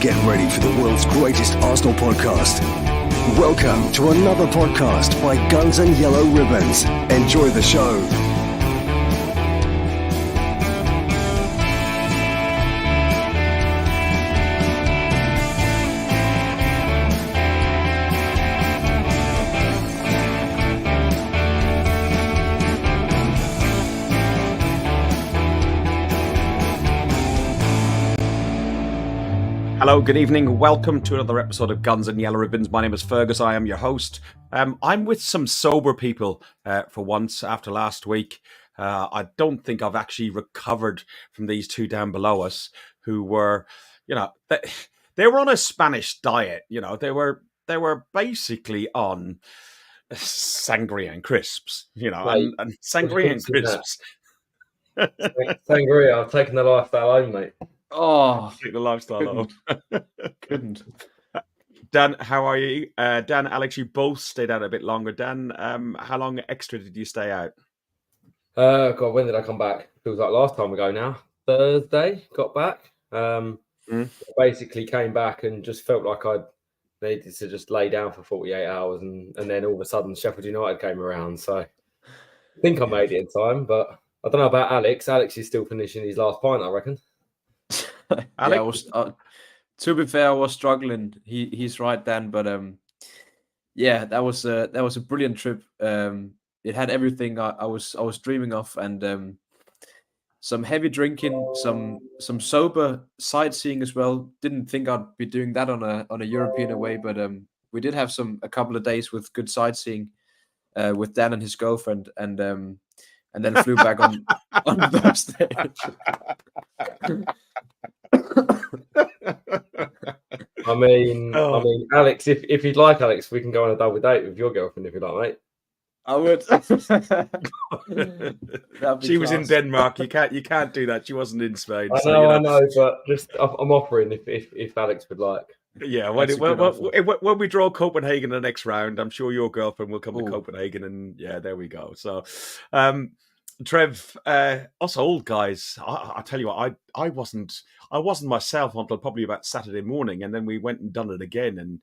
Get ready for the world's greatest Arsenal podcast. Welcome to another podcast by Guns and Yellow Ribbons. Enjoy the show. Hello, good evening. Welcome to another episode of Guns and Yellow Ribbons. My name is Fergus. I am your host. I'm with some sober people for once after last week. I don't think I've actually recovered from these two down below us who were, they were on a Spanish diet. They were basically on sangria and crisps, and sangria and crisps. Sangria, I've taken the lifestyle home, mate. Oh, take the lifestyle Couldn't. Dan, how are you? Dan, Alex, you both stayed out a bit longer. Dan, how long extra did you stay out? God, when did I come back? Feels like last time ago now. Thursday, got back. Basically came back and just felt like I needed to just lay down for 48 hours and then all of a sudden Sheffield United came around. So I think I made it in time, but I don't know about Alex. Alex is still finishing his last pint, I reckon. Alex? Yeah, to be fair, I was struggling. He's right, Dan, but that was a brilliant trip. It had everything I was dreaming of, and some heavy drinking, some sober sightseeing as well. Didn't think I'd be doing that on a European away, but we did have a couple of days with good sightseeing with Dan and his girlfriend, and then flew back on Thursday. I mean, Alex, if you'd like, Alex, we can go on a double date with your girlfriend if you like, mate. I would. She was in Denmark. You can't do that. She wasn't in Spain. I know, but just I'm offering if Alex would like. Yeah, when we draw Copenhagen the next round, I'm sure your girlfriend will come to Copenhagen, and yeah, there we go. So, Trev, us old guys, I tell you what, I wasn't myself until probably about Saturday morning, and then we went and done it again, and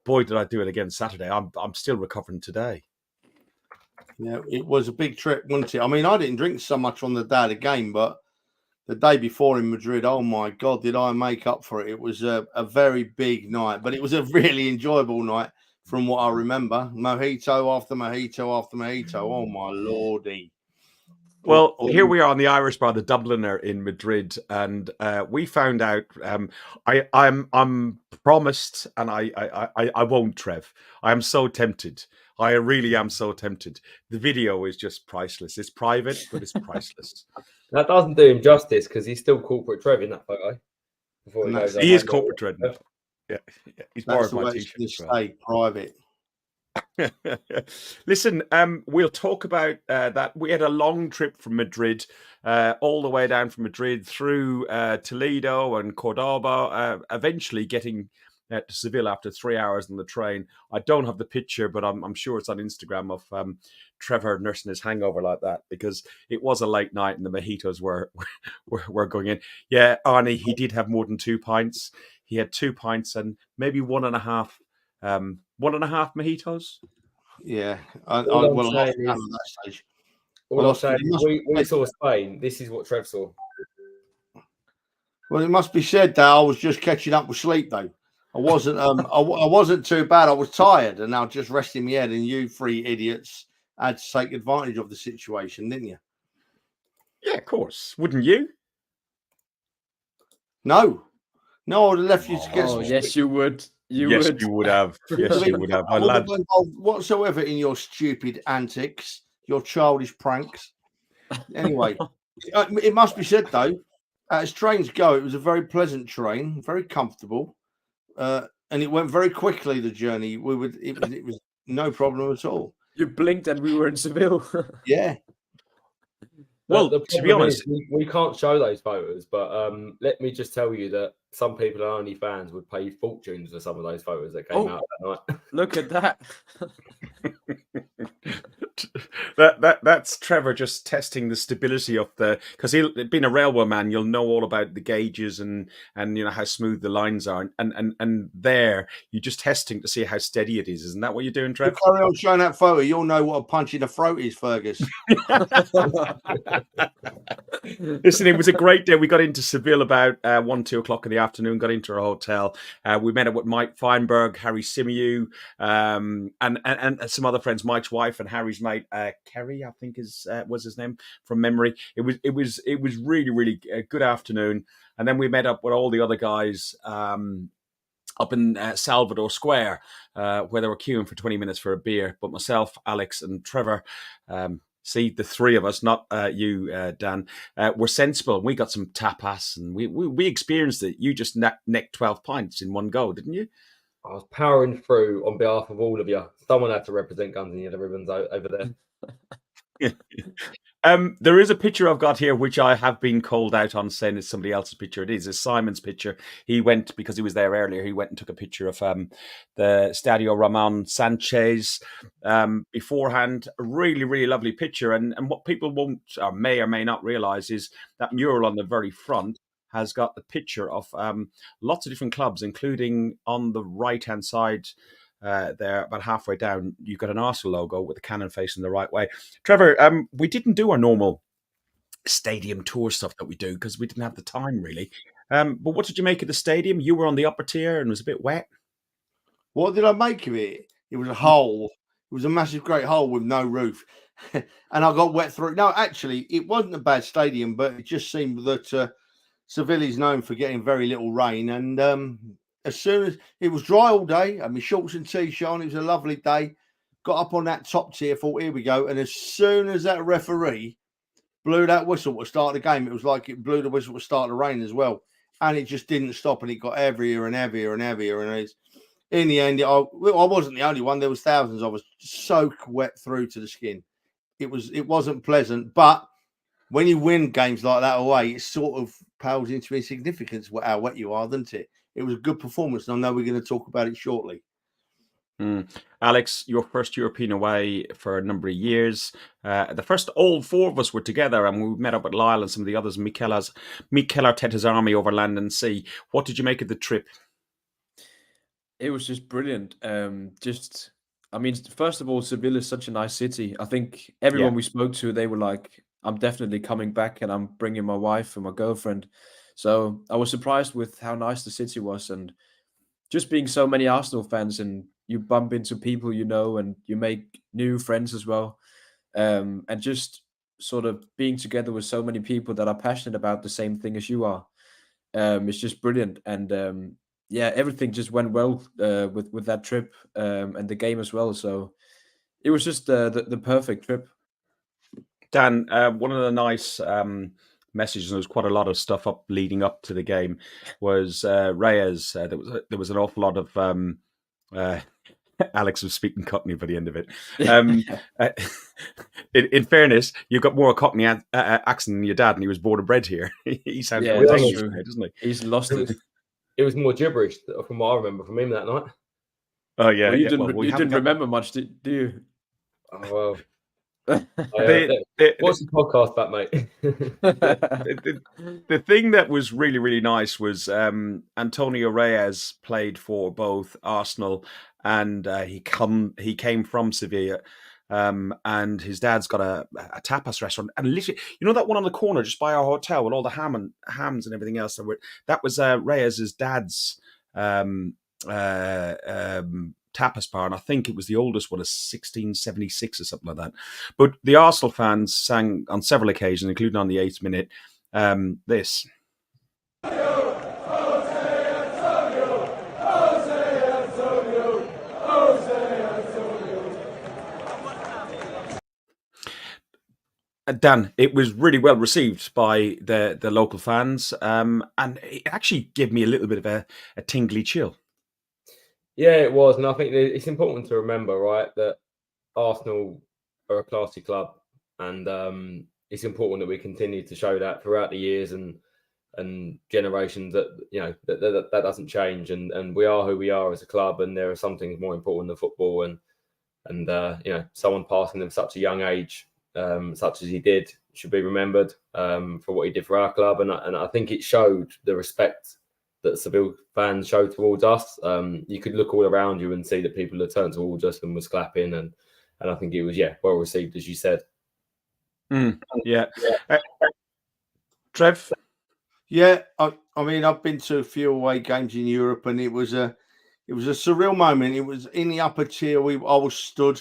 boy, did I do it again Saturday. I'm still recovering today. Yeah, it was a big trip, wasn't it? I mean, I didn't drink so much on the day of the game, but the day before in Madrid, oh my God, did I make up for it? It was a very big night, but it was a really enjoyable night from what I remember. Mojito after mojito after mojito. Oh my Lordy. Well, here we are on the Irish bar, the Dubliner in Madrid, and we found out. I'm promised, and I won't, Trev. I am so tempted. I really am so tempted. The video is just priceless. It's private, but it's priceless. That doesn't do him justice because he's still corporate Trev in that photo. He is corporate Trev. Yeah, he's That's borrowed my the way t-shirt. stay private. Listen, we'll talk about that. We had a long trip from Madrid, all the way down from Madrid through Toledo and Cordoba, eventually getting to Seville after 3 hours on the train. I don't have the picture, but I'm sure it's on Instagram of Trevor nursing his hangover like that, because it was a late night and the mojitos were going in. Yeah, Arnie, he did have more than 2 pints. He had 2 pints and maybe 1.5 mojitos. Yeah, we saw Spain. This is what Trev saw. Well, it must be said that I was just catching up with sleep, though. I wasn't. I wasn't too bad. I was tired, and I was just resting my head. And you 3 idiots had to take advantage of the situation, didn't you? Yeah, of course. Wouldn't you? No, I would have left you to get. Yes, you would. You would have. Yes, you would have. My lad. Whatsoever in your stupid antics, your childish pranks. Anyway, it must be said though, as trains go, it was a very pleasant train, very comfortable, and it went very quickly. The journey, it was no problem at all. You blinked and we were in Seville. Yeah. Well, to be honest, we can't show those photos, but let me just tell you that some people on OnlyFans would pay fortunes for some of those photos that came out that night. Look at that. That's Trevor just testing the stability of because he'll being a railway man, you'll know all about the gauges and how smooth the lines are, and there you're just testing to see how steady it is. Isn't that what you're doing, You Trevor? carry on showing that photo, you'll know what a punch in the throat is, Fergus. Listen, it was a great day. We got into Seville about 1-2 o'clock in the afternoon. Got into our hotel. We met up with Mike Feinberg, Harry Simeou, and some other friends. Mike's wife and Harry's mate, Kerry, I think was his name from memory. It was really really a good afternoon. And then we met up with all the other guys up in Salvador Square, where they were queuing for 20 minutes for a beer. But myself, Alex, and Trevor. See, the three of us, not you, Dan, were sensible. We got some tapas and we experienced it. You just necked 12 pints in one go, didn't you? I was powering through on behalf of all of you. Someone had to represent Guns and Yellow Ribbons over there. There is a picture I've got here, which I have been called out on saying it's somebody else's picture. It is. It's Simon's picture. He went, because he was there earlier, he went and took a picture of the Stadio Ramon Sanchez beforehand. A really, really lovely picture. And what people won't or may not realize is that mural on the very front has got the picture of lots of different clubs, including on the right-hand side there, about halfway down, you've got an Arsenal logo with the cannon facing the right way. Trevor, we didn't do our normal stadium tour stuff that we do because we didn't have the time really. But what did you make of the stadium? You were on the upper tier and it was a bit wet. What did I make of it? It was a hole. It was a massive, great hole with no roof. And I got wet through it. No, actually, it wasn't a bad stadium, but it just seemed that Seville is known for getting very little rain. And as soon as it was dry all day, I mean, shorts and t-shirt on, it was a lovely day. Got up on that top tier, thought, here we go. And as soon as that referee blew that whistle to start the game, it was like it blew the whistle to start the rain as well. And it just didn't stop, and it got heavier and heavier and heavier. And in the end, I wasn't the only one. There was thousands of us soaked wet through to the skin. It wasn't pleasant, but when you win games like that away, it sort of pales into insignificance how wet you are, doesn't it? It was a good performance, and I know we're going to talk about it shortly. Alex, your first European away for a number of years. The first, all four of us were together, and we met up at Lyle and some of the others. Mikel Arteta's army over land and sea. What did you make of the trip? It was just brilliant. I mean, first of all, Seville is such a nice city. I think everyone we spoke to, they were like, I'm definitely coming back and I'm bringing my wife and my girlfriend. So I was surprised with how nice the city was, and just being so many Arsenal fans, and you bump into people you know and you make new friends as well. And just sort of being together with so many people that are passionate about the same thing as you are. It's just brilliant. And everything just went well with that trip and the game as well. So it was just the perfect trip. Dan, one of the nice messages, and there was quite a lot of stuff up leading up to the game, was Reyes. There was an awful lot of Alex was speaking Cockney by the end of it. In fairness, you've got more Cockney accent than your dad, and he was born and bred here. He sounds more English, doesn't he? He's lost it. It was more gibberish from what I remember from him that night. Oh yeah, well, you didn't remember much, do you? Oh well. What's the podcast about, mate? The thing that was really, really nice was Antonio Reyes played for both Arsenal and he came from Sevilla. And his dad's got a tapas restaurant, and literally, you know, that one on the corner just by our hotel with all the hams and everything else. That was Reyes's dad's tapas bar, and I think it was the oldest one, 1676 or something like that. But the Arsenal fans sang on several occasions, including on the 8th minute, this. Dan, it was really well received by the local fans, and it actually gave me a little bit of a tingly chill. Yeah, it was, and I think it's important to remember, right, that Arsenal are a classy club, and it's important that we continue to show that throughout the years and generations. That that doesn't change, and we are who we are as a club, and there are some things more important than football. And And someone passing them such a young age, such as he did, should be remembered for what he did for our club. And I think it showed the respect that Seville fans showed towards us. You could look all around you and see that people had turned towards us and was clapping, and I think it was well received, as you said. Yeah. Trev? Yeah, I mean, I've been to a few away games in Europe, and it was a surreal moment. It was in the upper tier. I was stood.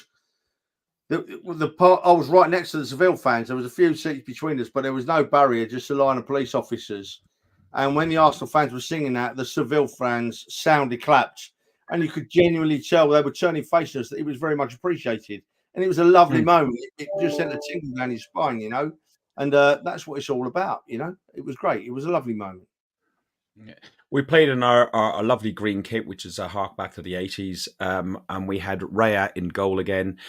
The part I was right next to the Seville fans. There was a few seats between us, but there was no barrier, just a line of police officers. And when the Arsenal fans were singing that, the Seville fans sounded clapped, and you could genuinely tell they were turning faces us that it was very much appreciated. And it was a lovely moment. It just sent a tingle down his spine, and that's what it's all about, It was great. It was a lovely moment. Yeah. We played in our lovely green kit, which is a hark back to the 80s, and we had Raya in goal again.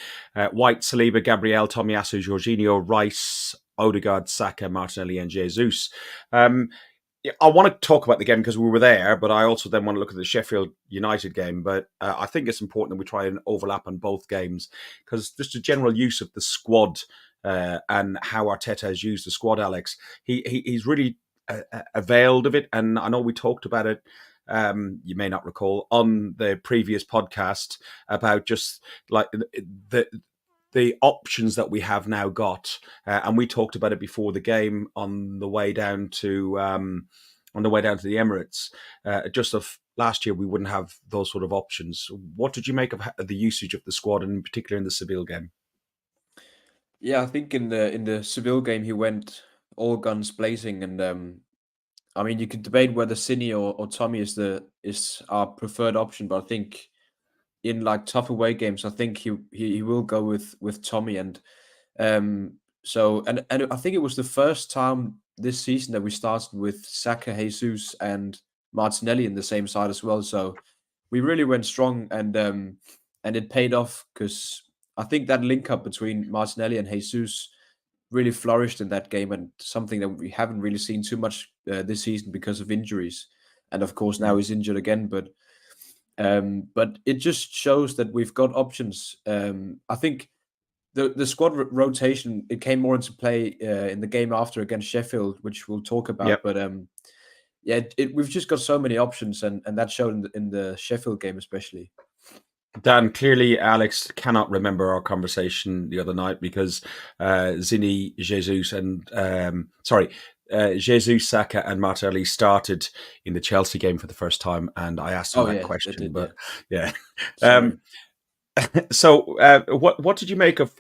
White, Saliba, Gabriel, Tomiyasu, Jorginho, Rice, Odegaard, Saka, Martinelli, and Jesus. I want to talk about the game because we were there, but I also then want to look at the Sheffield United game. But I think it's important that we try and overlap on both games, because just a general use of the squad and how Arteta has used the squad, Alex, he's really availed of it. And I know we talked about it, you may not recall, on the previous podcast about just like the options that we have now got, and we talked about it before the game on the way down to the Emirates. Just of last year, we wouldn't have those sort of options. What did you make of the usage of the squad, and in particular in the Seville game? Yeah, I think in the Seville game he went all guns blazing, and I mean, you could debate whether Cini or Tommy is our preferred option, but I think in like tough away games, I think he will go with Tommy, and so I think it was the first time this season that we started with Saka, Jesus, and Martinelli in the same side as well. So we really went strong, and it paid off, because I think that link up between Martinelli and Jesus really flourished in that game, and something that we haven't really seen too much this season because of injuries. And of course now he's injured again, but it just shows that we've got options. I think the squad rotation, it came more into play in the game after against Sheffield, which we'll talk about. Yep. But we've just got so many options, and that showed in the Sheffield game especially. Dan, clearly Alex cannot remember our conversation the other night because Zini, Jesus, and Jesus, Saka, and Martinelli started in the Chelsea game for the first time, and I asked him that question. But yeah. So, what did you make of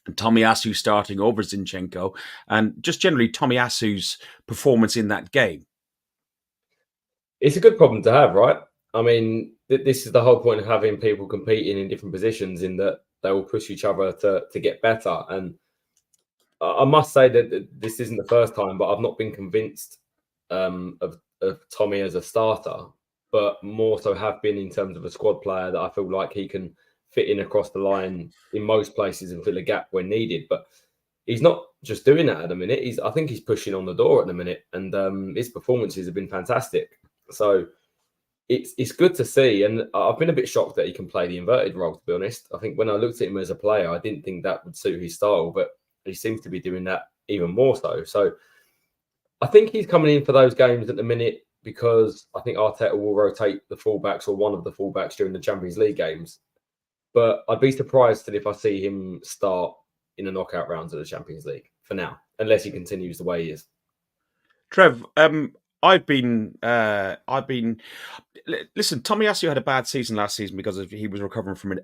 Tomiyasu starting over Zinchenko, and just generally Tomiyasu's performance in that game? It's a good problem to have, right? I mean, this is the whole point of having people competing in different positions, in that they will push each other to get better. And I must say that this isn't the first time, but I've not been convinced of Tommy as a starter, but more so have been in terms of a squad player that I feel like he can fit in across the line in most places and fill a gap when needed. But he's not just doing that at the minute. I think he's pushing on the door at the minute, and his performances have been fantastic. So it's good to see, and I've been a bit shocked that he can play the inverted role, to be honest. I think when I looked at him as a player, I didn't think that would suit his style, but he seems to be doing that even more so. So I think he's coming in for those games at the minute, because I think Arteta will rotate the fullbacks, or one of the fullbacks, during the Champions League games. But I'd be surprised if I see him start in the knockout rounds of the Champions League for now, unless he continues the way he is. Trev, I've been. Listen, Tomiyasu had a bad season last season because he was recovering from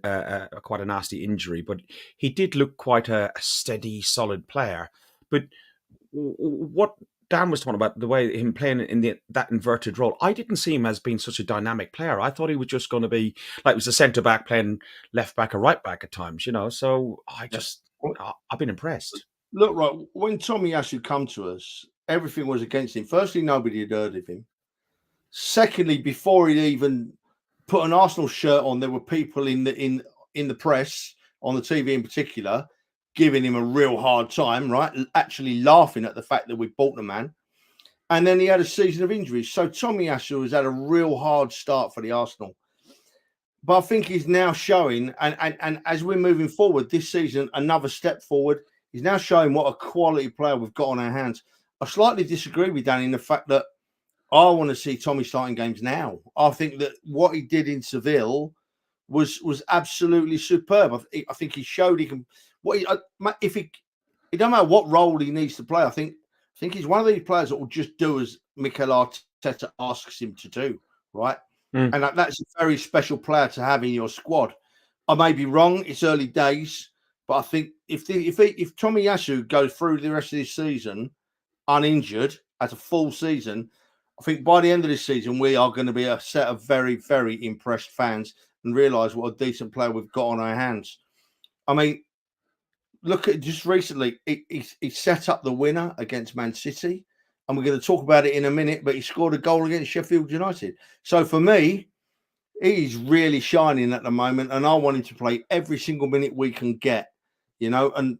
quite a nasty injury, but he did look quite a steady, solid player. But what Dan was talking about, the way him playing in that inverted role, I didn't see him as being such a dynamic player. I thought he was just going to be like, it was a centre back playing left back or right back at times, So I've been impressed. Look, right, when Tomiyasu come to us, everything was against him. Firstly, nobody had heard of him. Secondly, before he'd even put an Arsenal shirt on, there were people in the press, on the TV in particular, giving him a real hard time, right? Actually laughing at the fact that we bought the man. And then he had a season of injuries. So Tomiyasu has had a real hard start for the Arsenal. I think he's now showing, and as we're moving forward this season, another step forward. He's now showing what a quality player we've got on our hands. I slightly disagree with Danny in the fact that I want to see Tommy starting games now. I think that what he did in Seville was absolutely superb. I think he showed he can. If he don't matter what role he needs to play. I think he's one of these players that will just do as Mikel Arteta asks him to do, right? And that's a very special player to have in your squad. I may be wrong; it's early days, but I think if Tomiyasu goes through the rest of this season uninjured as a full season, I think by the end of this season we are going to be a set of very, very impressed fans and realise what a decent player we've got on our hands. I mean, look at just recently, he set up the winner against Man City, and we're going to talk about it in a minute, but he scored a goal against Sheffield United. So for me, he's really shining at the moment, and I want him to play every single minute we can get, and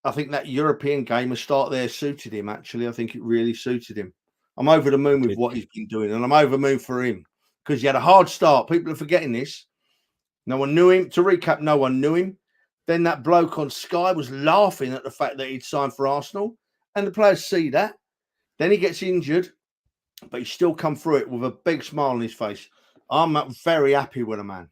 I think that European game, a start there, suited him, actually. I think it really suited him. I'm over the moon with what he's been doing, and I'm over the moon for him because he had a hard start. People are forgetting this. No one knew him. To recap, no one knew him. Then that bloke on Sky was laughing at the fact that he'd signed for Arsenal, and the players see that. Then he gets injured, but he's still come through it with a big smile on his face. I'm very happy with the man.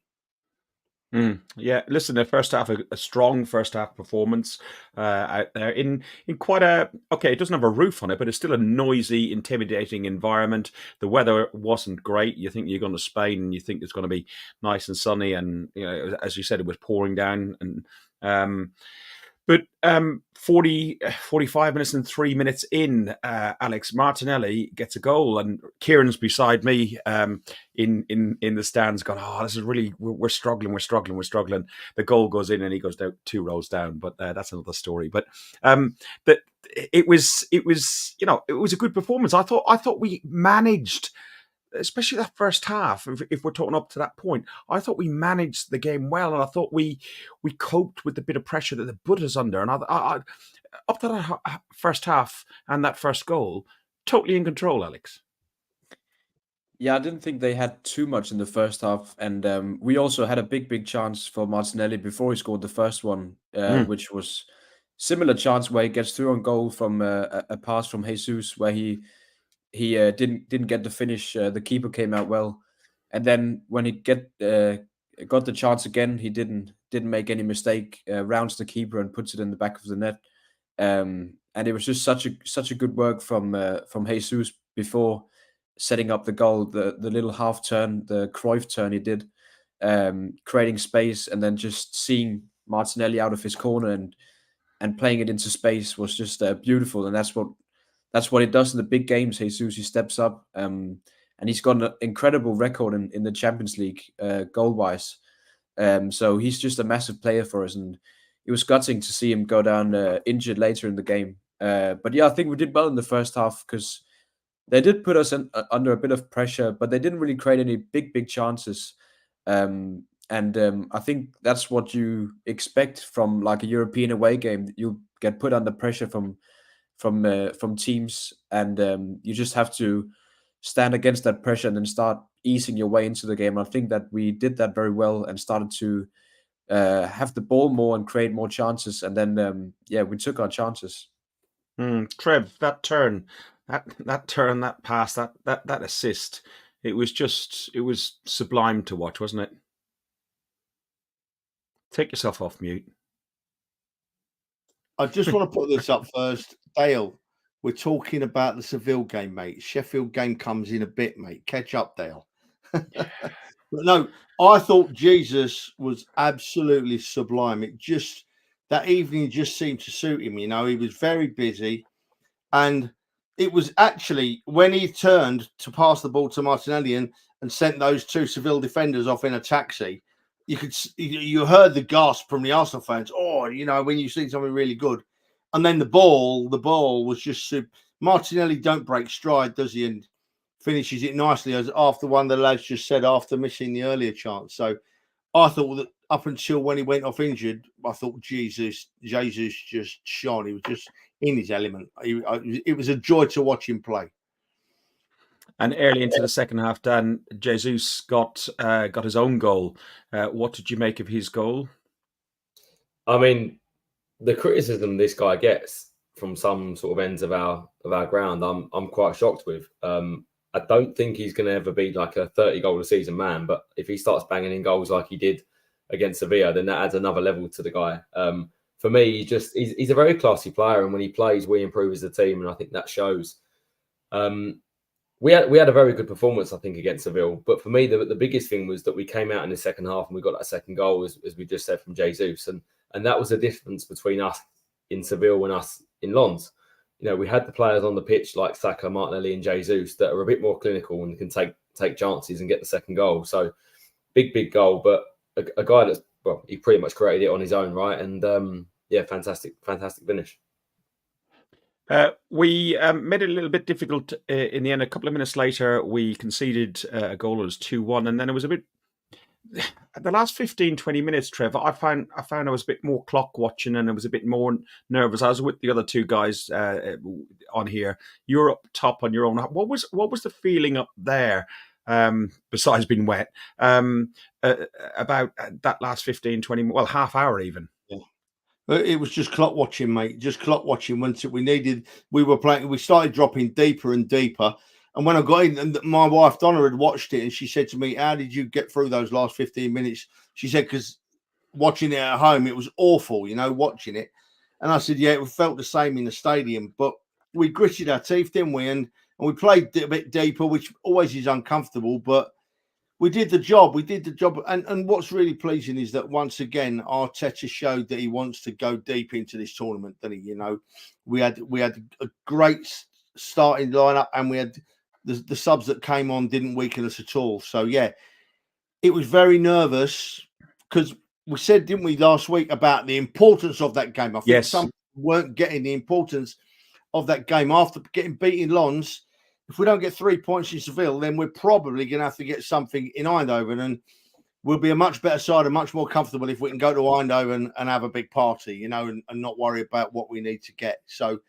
Yeah, listen, the first half, a strong first half performance out there in quite it doesn't have a roof on it, but it's still a noisy, intimidating environment. The weather wasn't great. You think you're going to Spain and you think it's going to be nice and sunny, and as you said, it was pouring down. And but 45 minutes and 3 minutes in, Alex Martinelli gets a goal, and Kieran's beside me in the stands going, "Oh, this is really, we're struggling. The goal goes in and he goes down 2 rows down, but that's another story. But that it was a good performance. I thought we managed, especially that first half, if we're talking up to that point, I thought we managed the game well, and I thought we coped with the bit of pressure that they put us under. And I up to that first half and that first goal, totally in control, Alex. Yeah, I didn't think they had too much in the first half, and we also had a big chance for Martinelli before he scored the first one, which was similar chance where he gets through on goal from a pass from Jesus, where he didn't get the finish. The keeper came out well, and then when he got the chance again, he didn't make any mistake. Rounds the keeper and puts it in the back of the net. And it was just such a good work from Jesus before setting up the goal. The little half turn, the Cruyff turn he did, creating space, and then just seeing Martinelli out of his corner and playing it into space was just beautiful. And that's what he does in the big games. Jesus, he steps up, and he's got an incredible record in the Champions League goal-wise. So he's just a massive player for us, and it was gutting to see him go down injured later in the game. But yeah, I think we did well in the first half because they did put us under a bit of pressure, but they didn't really create any big chances. And I think that's what you expect from like a European away game. You get put under pressure from teams, and you just have to stand against that pressure and then start easing your way into the game. I think that we did that very well and started to have the ball more and create more chances, and then we took our chances. Trev, that turn, that pass, that assist, it was sublime to watch, wasn't it? Take yourself off mute. I just want to put this up first. Dale, we're talking about the Seville game, mate. Sheffield game comes in a bit, mate. Catch up, Dale. But no, I thought Jesus was absolutely sublime. That evening just seemed to suit him. He was very busy. And it was actually when he turned to pass the ball to Martinelli and sent those 2 Seville defenders off in a taxi, you heard the gasp from the Arsenal fans. Oh, when you see something really good. And then the ball was just Martinelli don't break stride, does he? And finishes it nicely, as after one of the lads just said, after missing the earlier chance. So I thought that up until when he went off injured, I thought Jesus just shone. He was just in his element. It was a joy to watch him play. And early into the second half, Dan, Jesus got his own goal. What did you make of his goal? I mean, the criticism this guy gets from some sort of ends of our ground, I'm quite shocked with. I don't think he's going to ever be like a 30 goal a season man, but if he starts banging in goals like he did against Sevilla, then that adds another level to the guy. For me, he's a very classy player, and when he plays, we improve as a team, and I think that shows. We had a very good performance, I think, against Seville. But for me, the biggest thing was that we came out in the second half and we got that second goal, as we just said, from Jesus. And that was the difference between us in Seville and us in Lens. You know, we had the players on the pitch like Saka, Martinelli and Jesus that are a bit more clinical and can take chances and get the second goal. So big goal, but a guy that's, well, he pretty much created it on his own, right? And fantastic finish. We made it a little bit difficult in the end. A couple of minutes later, we conceded a goal. It was 2-1. And then it was a bit... The last 15, 20 minutes, Trevor, I found I was a bit more clock watching and I was a bit more nervous. I was with the other two guys on here. You're up top on your own. What was the feeling up there, besides being wet, about that last 15, 20, well, half hour even? It was just clock watching, mate. Just clock watching. Once we started dropping deeper and deeper. And when I got in, and my wife Donna had watched it, and she said to me, "How did you get through those last 15 minutes?" She said, "Because watching it at home, it was awful, watching it." And I said, "Yeah, it felt the same in the stadium, but we gritted our teeth, didn't we? And we played a bit deeper, which always is uncomfortable, but we did the job. And what's really pleasing is that once again, Arteta showed that he wants to go deep into this tournament, didn't he? We had a great starting lineup, and we had the subs that came on didn't weaken us at all. So yeah, it was very nervous because we said, didn't we, last week about the importance of that game? I think some weren't getting the importance of that game after getting beaten Lens. If we don't get 3 points in Seville, then we're probably going to have to get something in Eindhoven, and we'll be a much better side and much more comfortable if we can go to Eindhoven and have a big party, and not worry about what we need to get. So,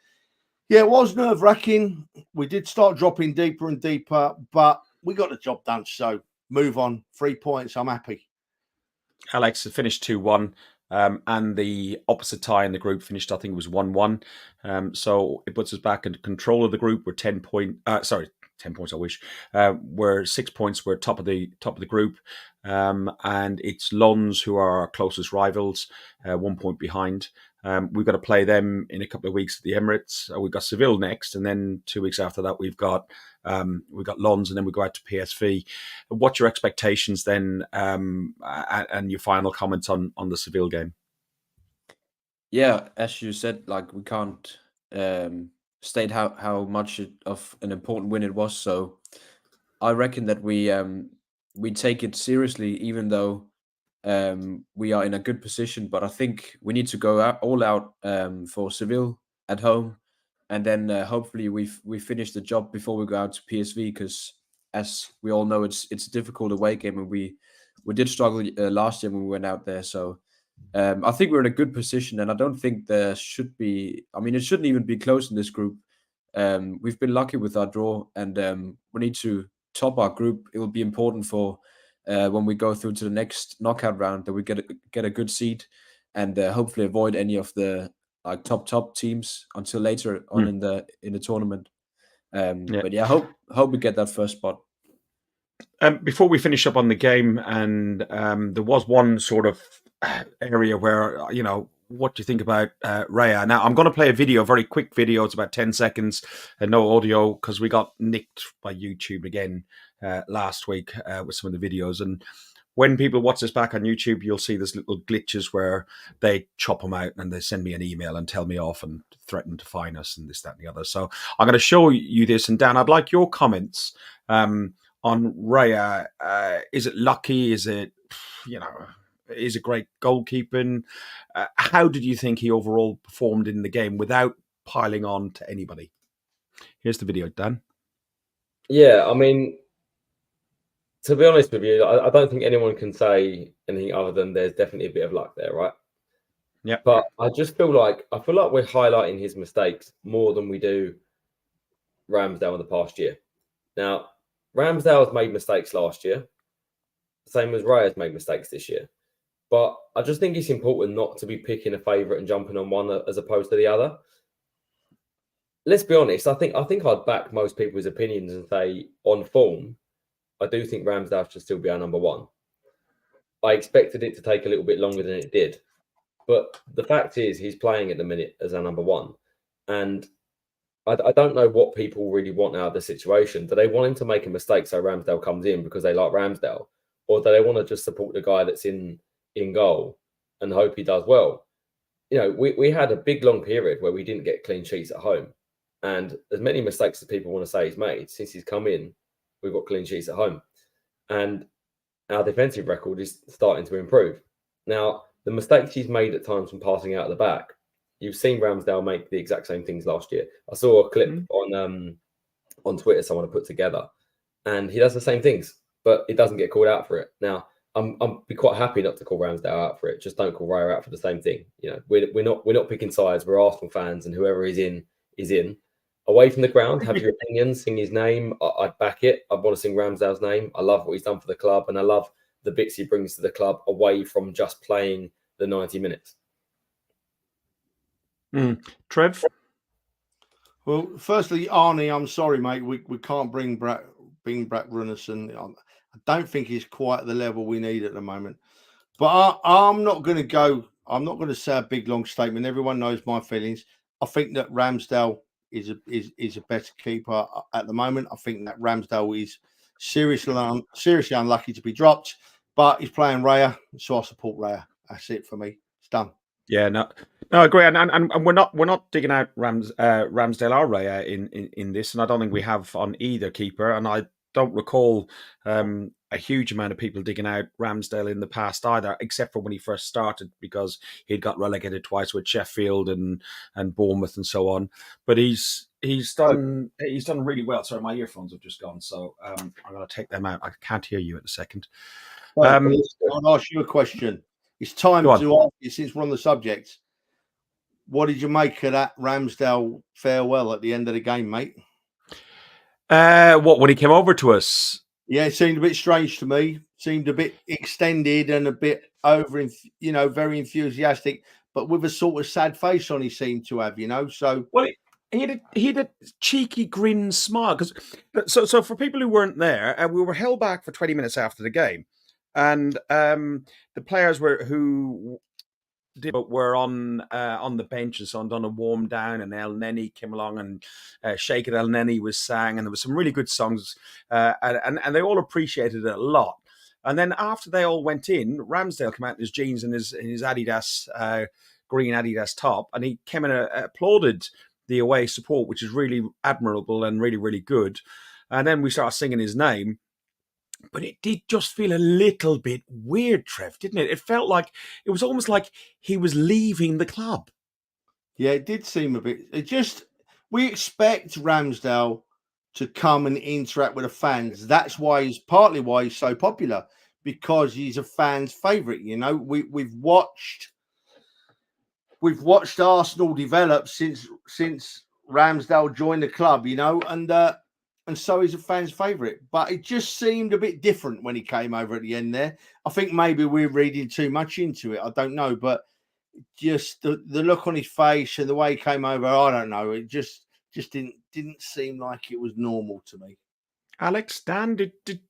yeah, it was nerve-wracking. We did start dropping deeper and deeper, but we got the job done. So, move on. 3 points. I'm happy. Alex finished 2-1. And the opposite tie in the group finished, I think it was 1-1. So it puts us back into control of the group. We're 10 points. I wish. We're 6 points. We're top of the group. And it's Lens who are our closest rivals, 1 point behind. We've got to play them in a couple of weeks at the Emirates. We've got Seville next, and then 2 weeks after that we've got Lens, and then we go out to PSV. What's your expectations then, and your final comments on the Seville game? Yeah, as you said, like, we can't state how much of an important win it was. So I reckon that we take it seriously, even though we are in a good position. But I think we need to go all out for Seville at home, and then hopefully we finish the job before we go out to PSV, because as we all know, it's a difficult away game, and we did struggle last year when we went out there. So I think we're in a good position, and I don't think there should be. I mean, it shouldn't even be close in this group. We've been lucky with our draw, and we need to top our group. It will be important for when we go through to the next knockout round that we get a good seed, and hopefully avoid any of the top teams until later on in the tournament. But yeah, hope we get that first spot. Before we finish up on the game, and there was one sort of area where, what do you think about Raya? Now, I'm going to play a video, a very quick video. It's about 10 seconds and no audio, because we got nicked by YouTube again last week with some of the videos. And when people watch this back on YouTube, you'll see there's little glitches where they chop them out and they send me an email and tell me off and threaten to fine us and this, that, and the other. So I'm going to show you this. And Dan, I'd like your comments on Raya. Is it lucky? Is it, is it great goalkeeping? How did you think he overall performed in the game without piling on to anybody? Here's the video, Dan. Yeah, I mean, to be honest with you, I don't think anyone can say anything other than there's definitely a bit of luck there, right? Yeah. But I feel like we're highlighting his mistakes more than we do Ramsdale in the past year. Now, Ramsdale's made mistakes last year, same as Raya's made mistakes this year. But I just think it's important not to be picking a favourite and jumping on one as opposed to the other. Let's be honest. I think I'd back most people's opinions and say, on form, I do think Ramsdale should still be our number one. I expected it to take a little bit longer than it did. But the fact is, he's playing at the minute as our number one. And I don't know what people really want out of the situation. Do they want him to make a mistake so Ramsdale comes in because they like Ramsdale? Or do they want to just support the guy that's in goal and hope he does well? We had a big, long period where we didn't get clean sheets at home. And as many mistakes as people want to say he's made, since he's come in, we've got clean sheets at home. And our defensive record is starting to improve. Now, the mistakes he's made at times from passing out of the back, you've seen Ramsdale make the exact same things last year. I saw a clip on Twitter someone had put together, and he does the same things, but he doesn't get called out for it. Now, I'm be quite happy not to call Ramsdale out for it. Just don't call Raya out for the same thing. We're not picking sides. We're Arsenal fans, and whoever is in is in. Away from the ground, have your opinions, sing his name. I'd back it. I want to sing Ramsdale's name. I love what he's done for the club, and I love the bits he brings to the club away from just playing the 90 minutes. Trev? Well, firstly, Arnie, I'm sorry, mate. We can't bring Brad Runnison. I don't think he's quite at the level we need at the moment. But I'm not going to say a big, long statement. Everyone knows my feelings. I think that Ramsdale is a better keeper at the moment. I think that Ramsdale is seriously unlucky to be dropped, but he's playing Raya, so I support Raya. That's it for me. It's done. Yeah, no, I agree, and we're not digging out Ramsdale or Raya in this, and I don't think we have on either keeper, and I don't recall a huge amount of people digging out Ramsdale in the past either, except for when he first started, because he'd got relegated twice with Sheffield and Bournemouth and so on. But he's done really well. Sorry, my earphones have just gone, so I'm going to take them out. I can't hear you at a second. I'll ask you a question. It's time to ask you, since we're on the subject. What did you make of that Ramsdale farewell at the end of the game, mate? When he came over to us? Yeah, it seemed a bit strange to me. Seemed a bit extended and a bit very enthusiastic, but with a sort of sad face on. He seemed to have, So well, he had a cheeky grin smile so for people who weren't there, we were held back for 20 minutes after the game, and the players were on the bench and so on, done a warm down, and El Neni came along and Shake It El Neni was sang, and there was some really good songs, and they all appreciated it a lot. And then after they all went in, Ramsdale came out in his jeans and his Adidas green Adidas top, and he came in and applauded the away support, which is really admirable and really, really good. And then we started singing his name. But it did just feel a little bit weird, Trev, didn't it? It felt like it was almost like he was leaving the club. Yeah, it did seem a bit. We expect Ramsdale to come and interact with the fans. That's partly why he's so popular, because he's a fan's favourite. We've watched Arsenal develop since Ramsdale joined the club, and so he's a fan's favourite. But it just seemed a bit different when he came over at the end there. I think maybe we're reading too much into it. I don't know. But just the look on his face and the way he came over, I don't know. It just didn't seem like it was normal to me. Alex, Dan,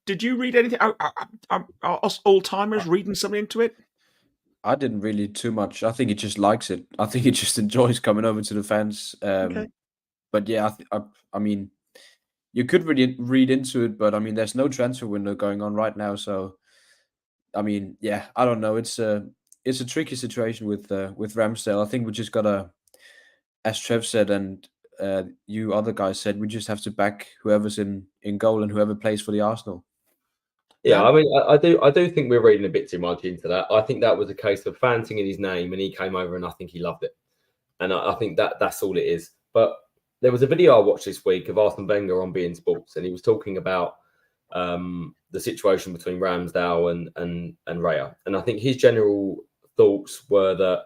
did you read anything? Are us old-timers reading something into it? I didn't really too much. I think he just likes it. I think he just enjoys coming over to the fans. Okay. But yeah, I mean, you could really read into it, but I mean, there's no transfer window going on right now, so I mean, yeah, I don't know. It's a tricky situation with Ramsdale. I think we just gotta, as Trev said, and you other guys said, we just have to back whoever's in goal and whoever plays for the Arsenal. Yeah, I mean, I do think we're reading a bit too much into that. I think that was a case of fans singing his name, and he came over, and I think he loved it, and I think that's all it is. But there was a video I watched this week of Arsene Wenger on beIN Sports, and he was talking about the situation between Ramsdale and Raya. And I think his general thoughts were that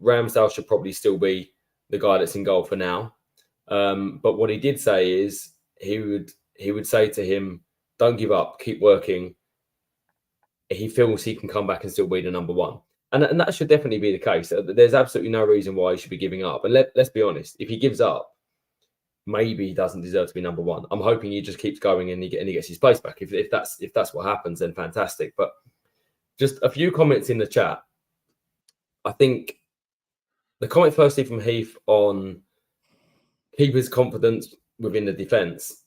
Ramsdale should probably still be the guy that's in goal for now. But what he did say is he would say to him, don't give up, keep working, he feels he can come back and still be the number one. And that should definitely be the case. There's absolutely no reason why he should be giving up. And let's be honest, if he gives up, maybe he doesn't deserve to be number one. I'm hoping he just keeps going and he gets his place back. If that's what happens, then fantastic. But just a few comments in the chat. I think the comment firstly from Heath on keeper's confidence within the defence.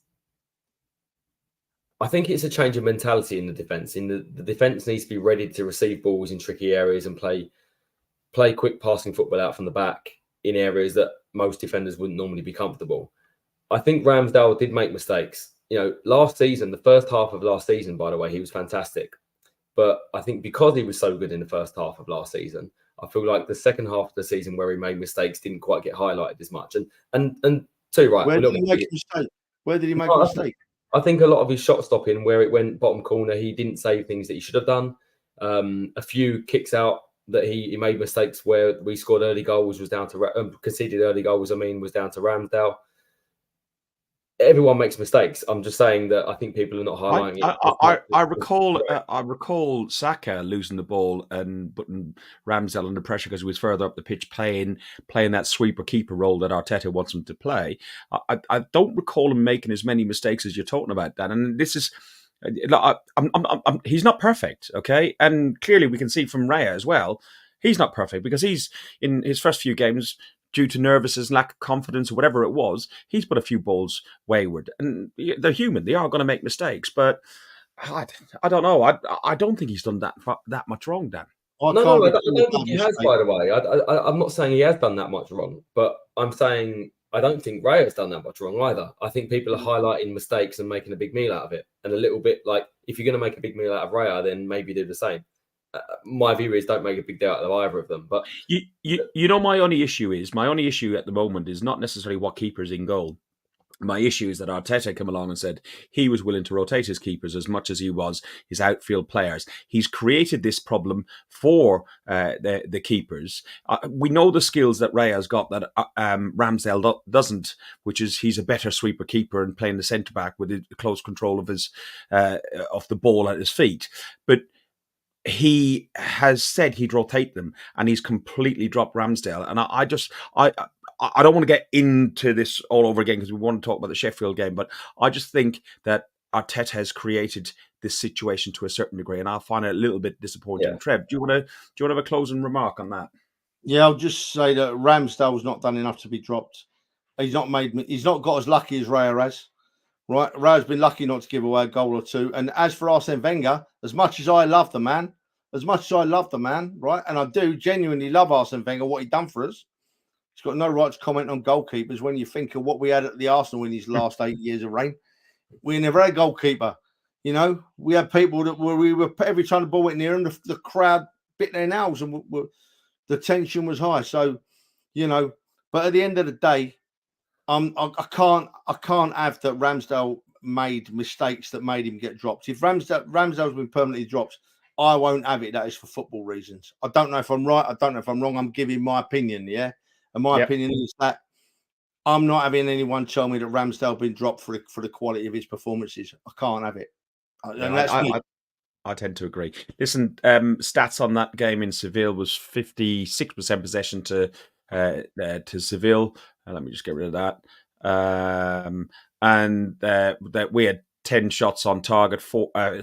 I think it's a change of mentality in the defence. The defence needs to be ready to receive balls in tricky areas and play quick passing football out from the back in areas that most defenders wouldn't normally be comfortable. I think Ramsdale did make mistakes. Last season, the first half of last season, by the way, he was fantastic. But I think because he was so good in the first half of last season, I feel like the second half of the season where he made mistakes didn't quite get highlighted as much. And too right. Where did he make a mistake? Where did he make a mistake? I think a lot of his shot stopping, where it went bottom corner, he didn't save things that he should have done. A few kicks out that he made mistakes where we scored early goals was down to conceded early goals. Was down to Ramsdale. Everyone makes mistakes. I'm just saying that I think people are not highlighting it. I recall Saka losing the ball and putting Ramsdale under pressure because he was further up the pitch playing that sweeper keeper role that Arteta wants him to play. I don't recall him making as many mistakes as you're talking about, Dan. And this is, he's not perfect, okay? And clearly we can see from Raya as well, he's not perfect because he's in his first few games, due to nervousness, lack of confidence, or whatever it was, he's put a few balls wayward. And they're human. They are going to make mistakes. But I don't know. I don't think he's done that much wrong, Dan. I don't think he has, by the way. I'm not saying he has done that much wrong. But I'm saying I don't think Ray has done that much wrong either. I think people are highlighting mistakes and making a big meal out of it. And a little bit like, if you're going to make a big meal out of Raya, then maybe do the same. My view is don't make a big deal out of either of them. But my only issue at the moment is not necessarily what keeper's in goal. My issue is that Arteta came along and said he was willing to rotate his keepers as much as he was his outfield players. He's created this problem for the keepers. We know the skills that Raya's got that Ramsdale doesn't, which is he's a better sweeper keeper and playing the centre back with close control of his of the ball at his feet. But he has said he'd rotate them, and he's completely dropped Ramsdale. And I don't want to get into this all over again because we want to talk about the Sheffield game, but I just think that Arteta has created this situation to a certain degree, and I find it a little bit disappointing. Yeah. Trev, do you want to have a closing remark on that? Yeah, I'll just say that Ramsdale's not done enough to be dropped. He's not got as lucky as Raya has. Right, Raya's been lucky not to give away a goal or two. And as for Arsene Wenger, as much as I love the man, right, and I do genuinely love Arsene Wenger, what he done for us, he's got no right to comment on goalkeepers when you think of what we had at the Arsenal in his last 8 years of reign. We never had a goalkeeper. We had people that we were every time the ball went near them, the crowd bit their nails and the tension was high. So, but at the end of the day, I can't have that Ramsdale made mistakes that made him get dropped. If Ramsdale's been permanently dropped, I won't have it. That is for football reasons. I don't know if I'm right. I don't know if I'm wrong. I'm giving my opinion, yeah? And my opinion is that I'm not having anyone tell me that Ramsdale been dropped for the quality of his performances. I can't have it. I tend to agree. Listen, stats on that game in Seville was 56% possession to Seville. Let me just get rid of that. And that we had 10 shots on target,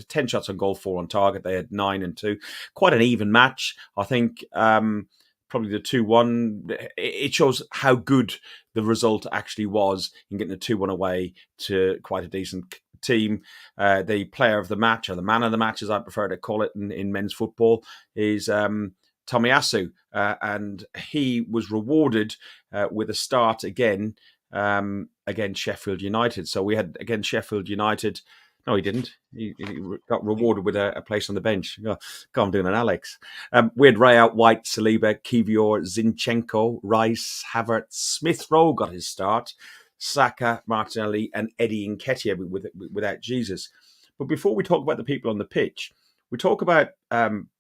10 shots on goal, 4 on target. They had 9 and 2. Quite an even match, I think. Probably the 2-1. It shows how good the result actually was in getting a 2-1 away to quite a decent team. The player of the match, or the man of the match, as I prefer to call it in men's football, is Tomiyasu, and he was rewarded with a start again against Sheffield United. So we had against Sheffield United. No, he didn't. He got rewarded with a place on the bench. God, I'm doing an Alex. We had Raya, White, Saliba, Kivior, Zinchenko, Rice, Havertz, Smith Rowe got his start, Saka, Martinelli, and Eddie Nketiah without Jesus. But before we talk about the people on the pitch, we talk about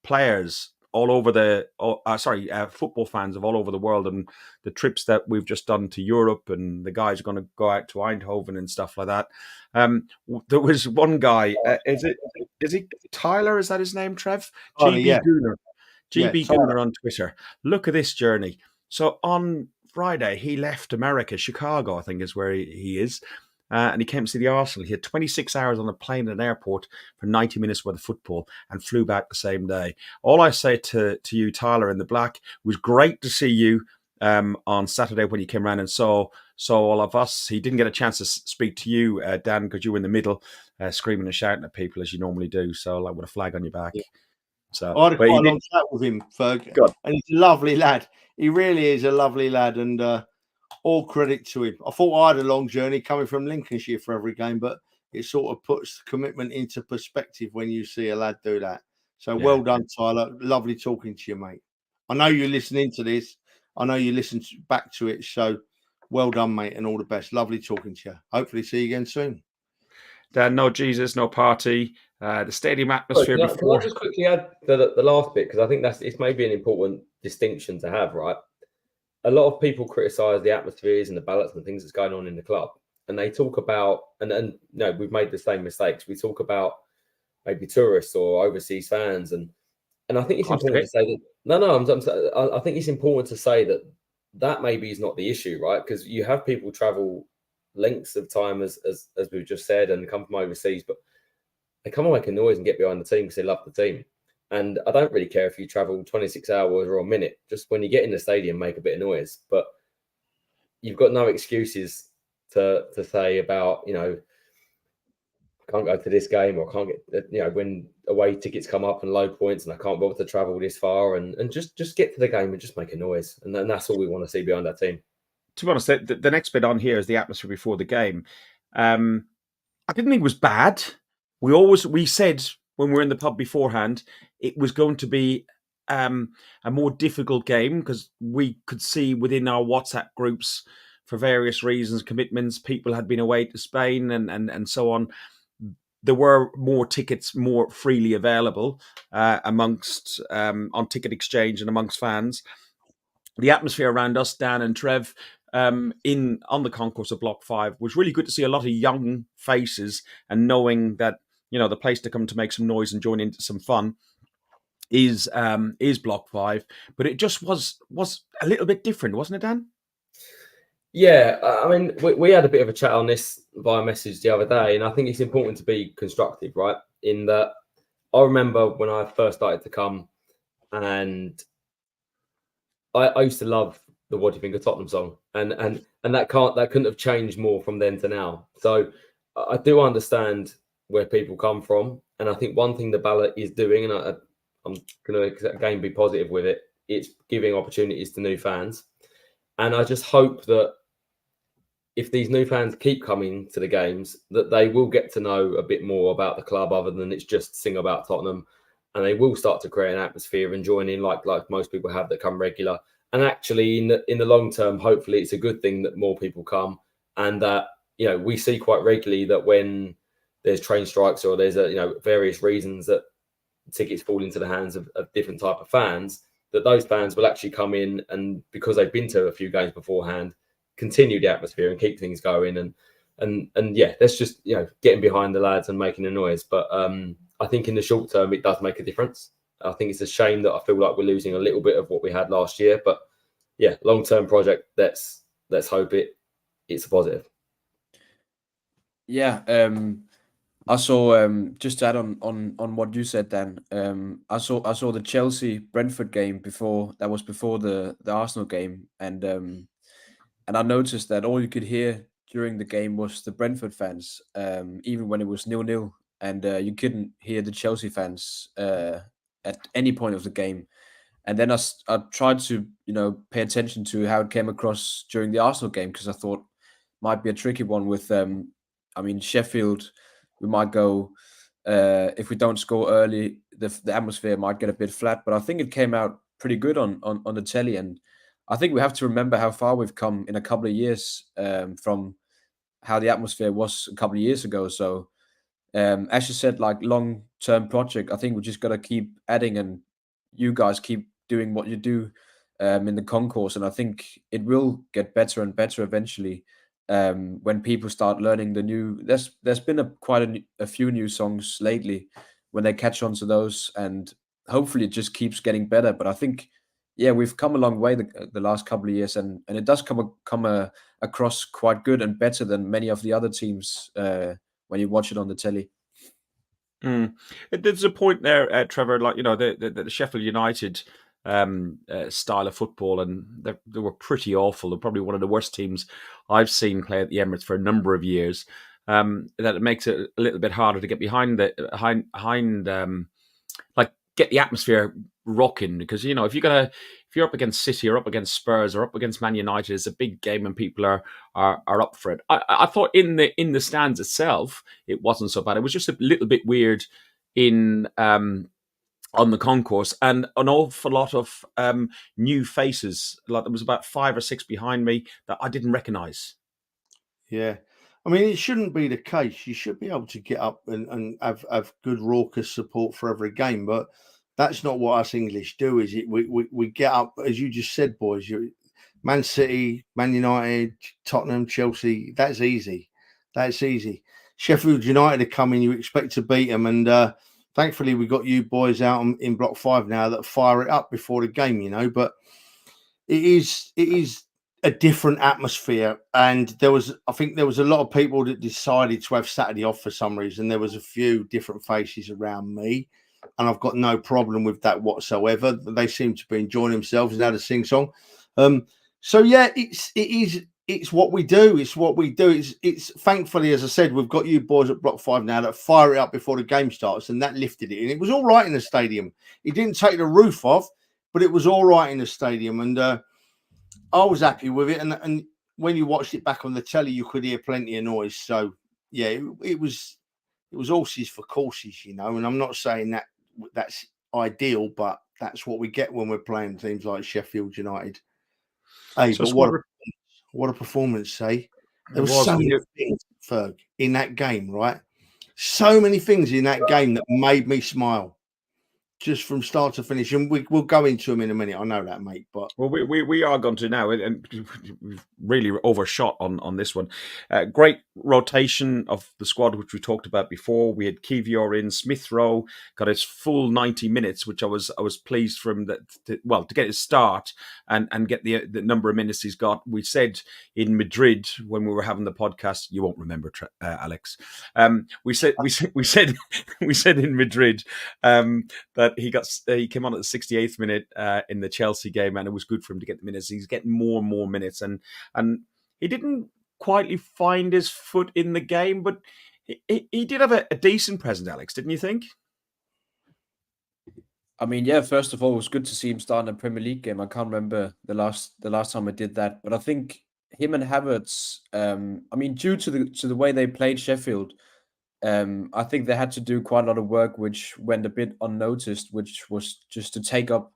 players all over the football fans of all over the world, and the trips that we've just done to Europe, and the guys are going to go out to Eindhoven and stuff like that. There was one guy. Is it Tyler? Is that his name? Trev? GB yeah. Gooner. Yeah, GB Tyler. Gooner on Twitter. Look at this journey. So on Friday, he left America, Chicago, I think is where he is. And he came to see the Arsenal. He had 26 hours on a plane at an airport for 90 minutes worth of football and flew back the same day. All I say to you, Tyler, in the black, it was great to see you on Saturday when you came around and saw all of us. He didn't get a chance to speak to you, Dan, because you were in the middle, screaming and shouting at people as you normally do. So like with a flag on your back. Yeah. So I had but quite he a did- long chat with him, Ferg, Good. and he's a lovely lad. He really is a lovely lad, and all credit to him. I thought I had a long journey coming from Lincolnshire for every game, but it sort of puts commitment into perspective when you see a lad do that. So Yeah. well done, Tyler. Lovely talking to you, mate. I know you're listening to this. I know you listen back to it. So well done, mate, and all the best. Lovely talking to you. Hopefully see you again soon. Dan, no Jesus, no party. The stadium atmosphere Can before. I just quickly add the last bit, because I think it's maybe an important distinction to have, right? A lot of people criticise the atmospheres and the ballots and the things that's going on in the club, and they talk about and no, we've made the same mistakes. We talk about maybe tourists or overseas fans, and I think it's important to say that I think it's important to say that maybe is not the issue, right? Because you have people travel lengths of time as we've just said and come from overseas, but they come and make a noise and get behind the team because they love the team. And I don't really care if you travel 26 hours or a minute. Just when you get in the stadium, make a bit of noise. But you've got no excuses to say about, I can't go to this game, or I can't get, when away tickets come up and low points and I can't bother to travel this far, and just get to the game and just make a noise. And then that's all we want to see behind that team. To be honest, the next bit on here is the atmosphere before the game. I didn't think it was bad. We said when we were in the pub beforehand, it was going to be a more difficult game because we could see within our WhatsApp groups, for various reasons, commitments, people had been away to Spain and so on. There were more tickets more freely available amongst on Ticket Exchange and amongst fans. The atmosphere around us, Dan and Trev, on the concourse of Block 5 was really good to see a lot of young faces, and knowing that the place to come to make some noise and join into some fun is Block 5. But it just was a little bit different, wasn't it, Dan? Yeah, I mean, we had a bit of a chat on this via message the other day, and I think it's important to be constructive, right? In that, I remember when I first started to come, and I used to love the "What Do You Think of Tottenham" song, and that couldn't have changed more from then to now. So I do understand where people come from, and I think one thing the ballot is doing, and I'm going to again be positive with it, it's giving opportunities to new fans, and I just hope that if these new fans keep coming to the games, that they will get to know a bit more about the club other than it's just sing about Tottenham, and they will start to create an atmosphere and join in like most people have that come regular. And actually, in the long term, hopefully, it's a good thing that more people come, and that we see quite regularly that when there's train strikes or there's various reasons that tickets fall into the hands of different type of fans, that those fans will actually come in, and because they've been to a few games beforehand, continue the atmosphere and keep things going. And yeah, that's just getting behind the lads and making a noise. But I think in the short term it does make a difference. I think it's a shame that I feel like we're losing a little bit of what we had last year. But yeah, long term project. Let's hope it's a positive. Yeah, I saw just to add on what you said, Dan. I saw the Chelsea Brentford game before the Arsenal game, and I noticed that all you could hear during the game was the Brentford fans, even when it was 0-0, and you couldn't hear the Chelsea fans at any point of the game. And then I tried to pay attention to how it came across during the Arsenal game, because I thought might be a tricky one with Sheffield. We might go if we don't score early, the atmosphere might get a bit flat, but I think it came out pretty good on the telly. And I think we have to remember how far we've come in a couple of years from how the atmosphere was a couple of years ago. So as you said, like long-term project, I think we just got to keep adding and you guys keep doing what you do in the concourse, and I think it will get better and better eventually. When people start learning the new, there's been quite a few new songs lately. When they catch on to those, and hopefully it just keeps getting better. But I think, yeah, we've come a long way the last couple of years, and it does come across quite good and better than many of the other teams when you watch it on the telly. There's a point there, Trevor. Like the Sheffield United style of football, and they were pretty awful. They're probably one of the worst teams I've seen play at the Emirates for a number of years. That it makes it a little bit harder to get behind like get the atmosphere rocking, because if you're up against City or up against Spurs or up against Man United, it's a big game and people are up for it. I thought in the stands itself it wasn't so bad. It was just a little bit weird in on the concourse, and an awful lot of new faces. Like there was about 5 or 6 behind me that I didn't recognise. Yeah. I mean, it shouldn't be the case. You should be able to get up and have good raucous support for every game, but that's not what us English do, is it? We get up, as you just said, boys. Man City, Man United, Tottenham, Chelsea. That's easy. That's easy. Sheffield United are coming. You expect to beat them, and thankfully we got you boys out in Block 5 now that fire it up before the game. But it is a different atmosphere, and I think there was a lot of people that decided to have Saturday off for some reason. There was a few different faces around me, and I've got no problem with that whatsoever. They seem to be enjoying themselves and had a sing song. So yeah, it's what we do. It's what we do. It's thankfully, as I said, we've got you boys at Block 5 now that fire it up before the game starts, and that lifted it. And it was all right in the stadium. It didn't take the roof off, but it was all right in the stadium, and I was happy with it. And when you watched it back on the telly, you could hear plenty of noise. So yeah, it was horses for courses, And I'm not saying that's ideal, but that's what we get when we're playing teams like Sheffield United. Hey, So but what a performance, say. There were so many things, Ferg, in that game, right? So many things in that game that made me smile, just from start to finish. And we'll go into them in a minute. I know that, mate. But we are going to now, and we've really overshot on this one. Great rotation of the squad, which we talked about before. We had Kiwior in, Smith Rowe got his full 90 minutes, which I was pleased from that. To get his start and get the number of minutes he's got. We said in Madrid when we were having the podcast, you won't remember, Alex. We said in Madrid that he came on at the 68th minute in the Chelsea game, and it was good for him to get the minutes. He's getting more and more minutes, and he didn't quite find his foot in the game, but he did have a decent presence, Alex, didn't you think? I mean, yeah, first of all, it was good to see him start in a Premier League game. I can't remember the last time I did that, but I think him and Havertz, I mean, due to the way they played Sheffield, I think they had to do quite a lot of work, which went a bit unnoticed, which was just to take up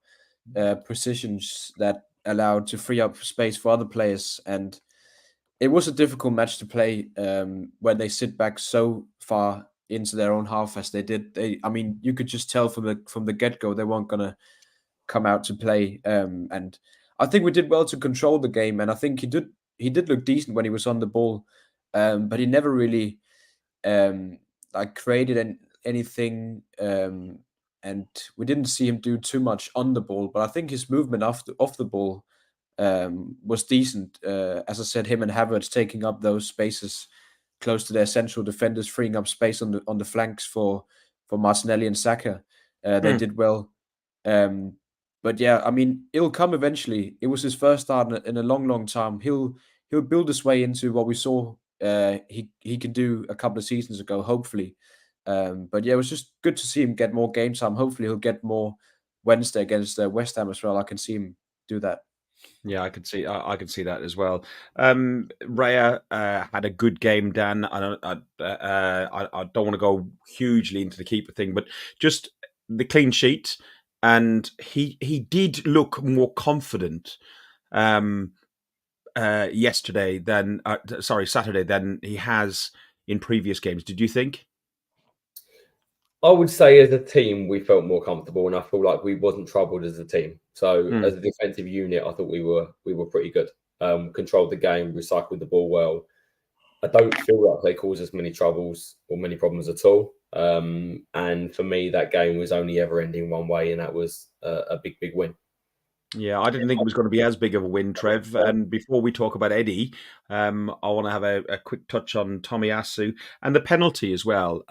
positions that allowed to free up space for other players. And it was a difficult match to play when they sit back so far into their own half as they did. I mean, you could just tell from the get-go they weren't going to come out to play. And I think we did well to control the game, and I think he did look decent when he was on the ball, but he never really created anything, and we didn't see him do too much on the ball. But I think his movement off the ball was decent. As I said, him and Havertz taking up those spaces close to their central defenders, freeing up space on the flanks for Martinelli and Saka. They did well. But yeah, I mean, it'll come eventually. It was his first start in a long time. He'll build his way into what we saw he could do a couple of seasons ago, hopefully. But yeah, it was just good to see him get more game time. Hopefully he'll get more Wednesday against West Ham as well. I can see him do that. Yeah, I can see that as well. Raya had a good game, Dan. I don't want to go hugely into the keeper thing, but just the clean sheet, and he did look more confident Saturday than he has in previous games. Did you think? I would say as a team, we felt more comfortable, and I feel like we wasn't troubled as a team. So as a defensive unit, I thought we were pretty good. Controlled the game, recycled the ball well. I don't feel like they caused us many troubles or many problems at all. And for me, that game was only ever ending one way, and that was a big, big win. Yeah, I didn't think it was going to be as big of a win, Trev. And before we talk about Eddie, I want to have a quick touch on Tomiyasu and the penalty as well.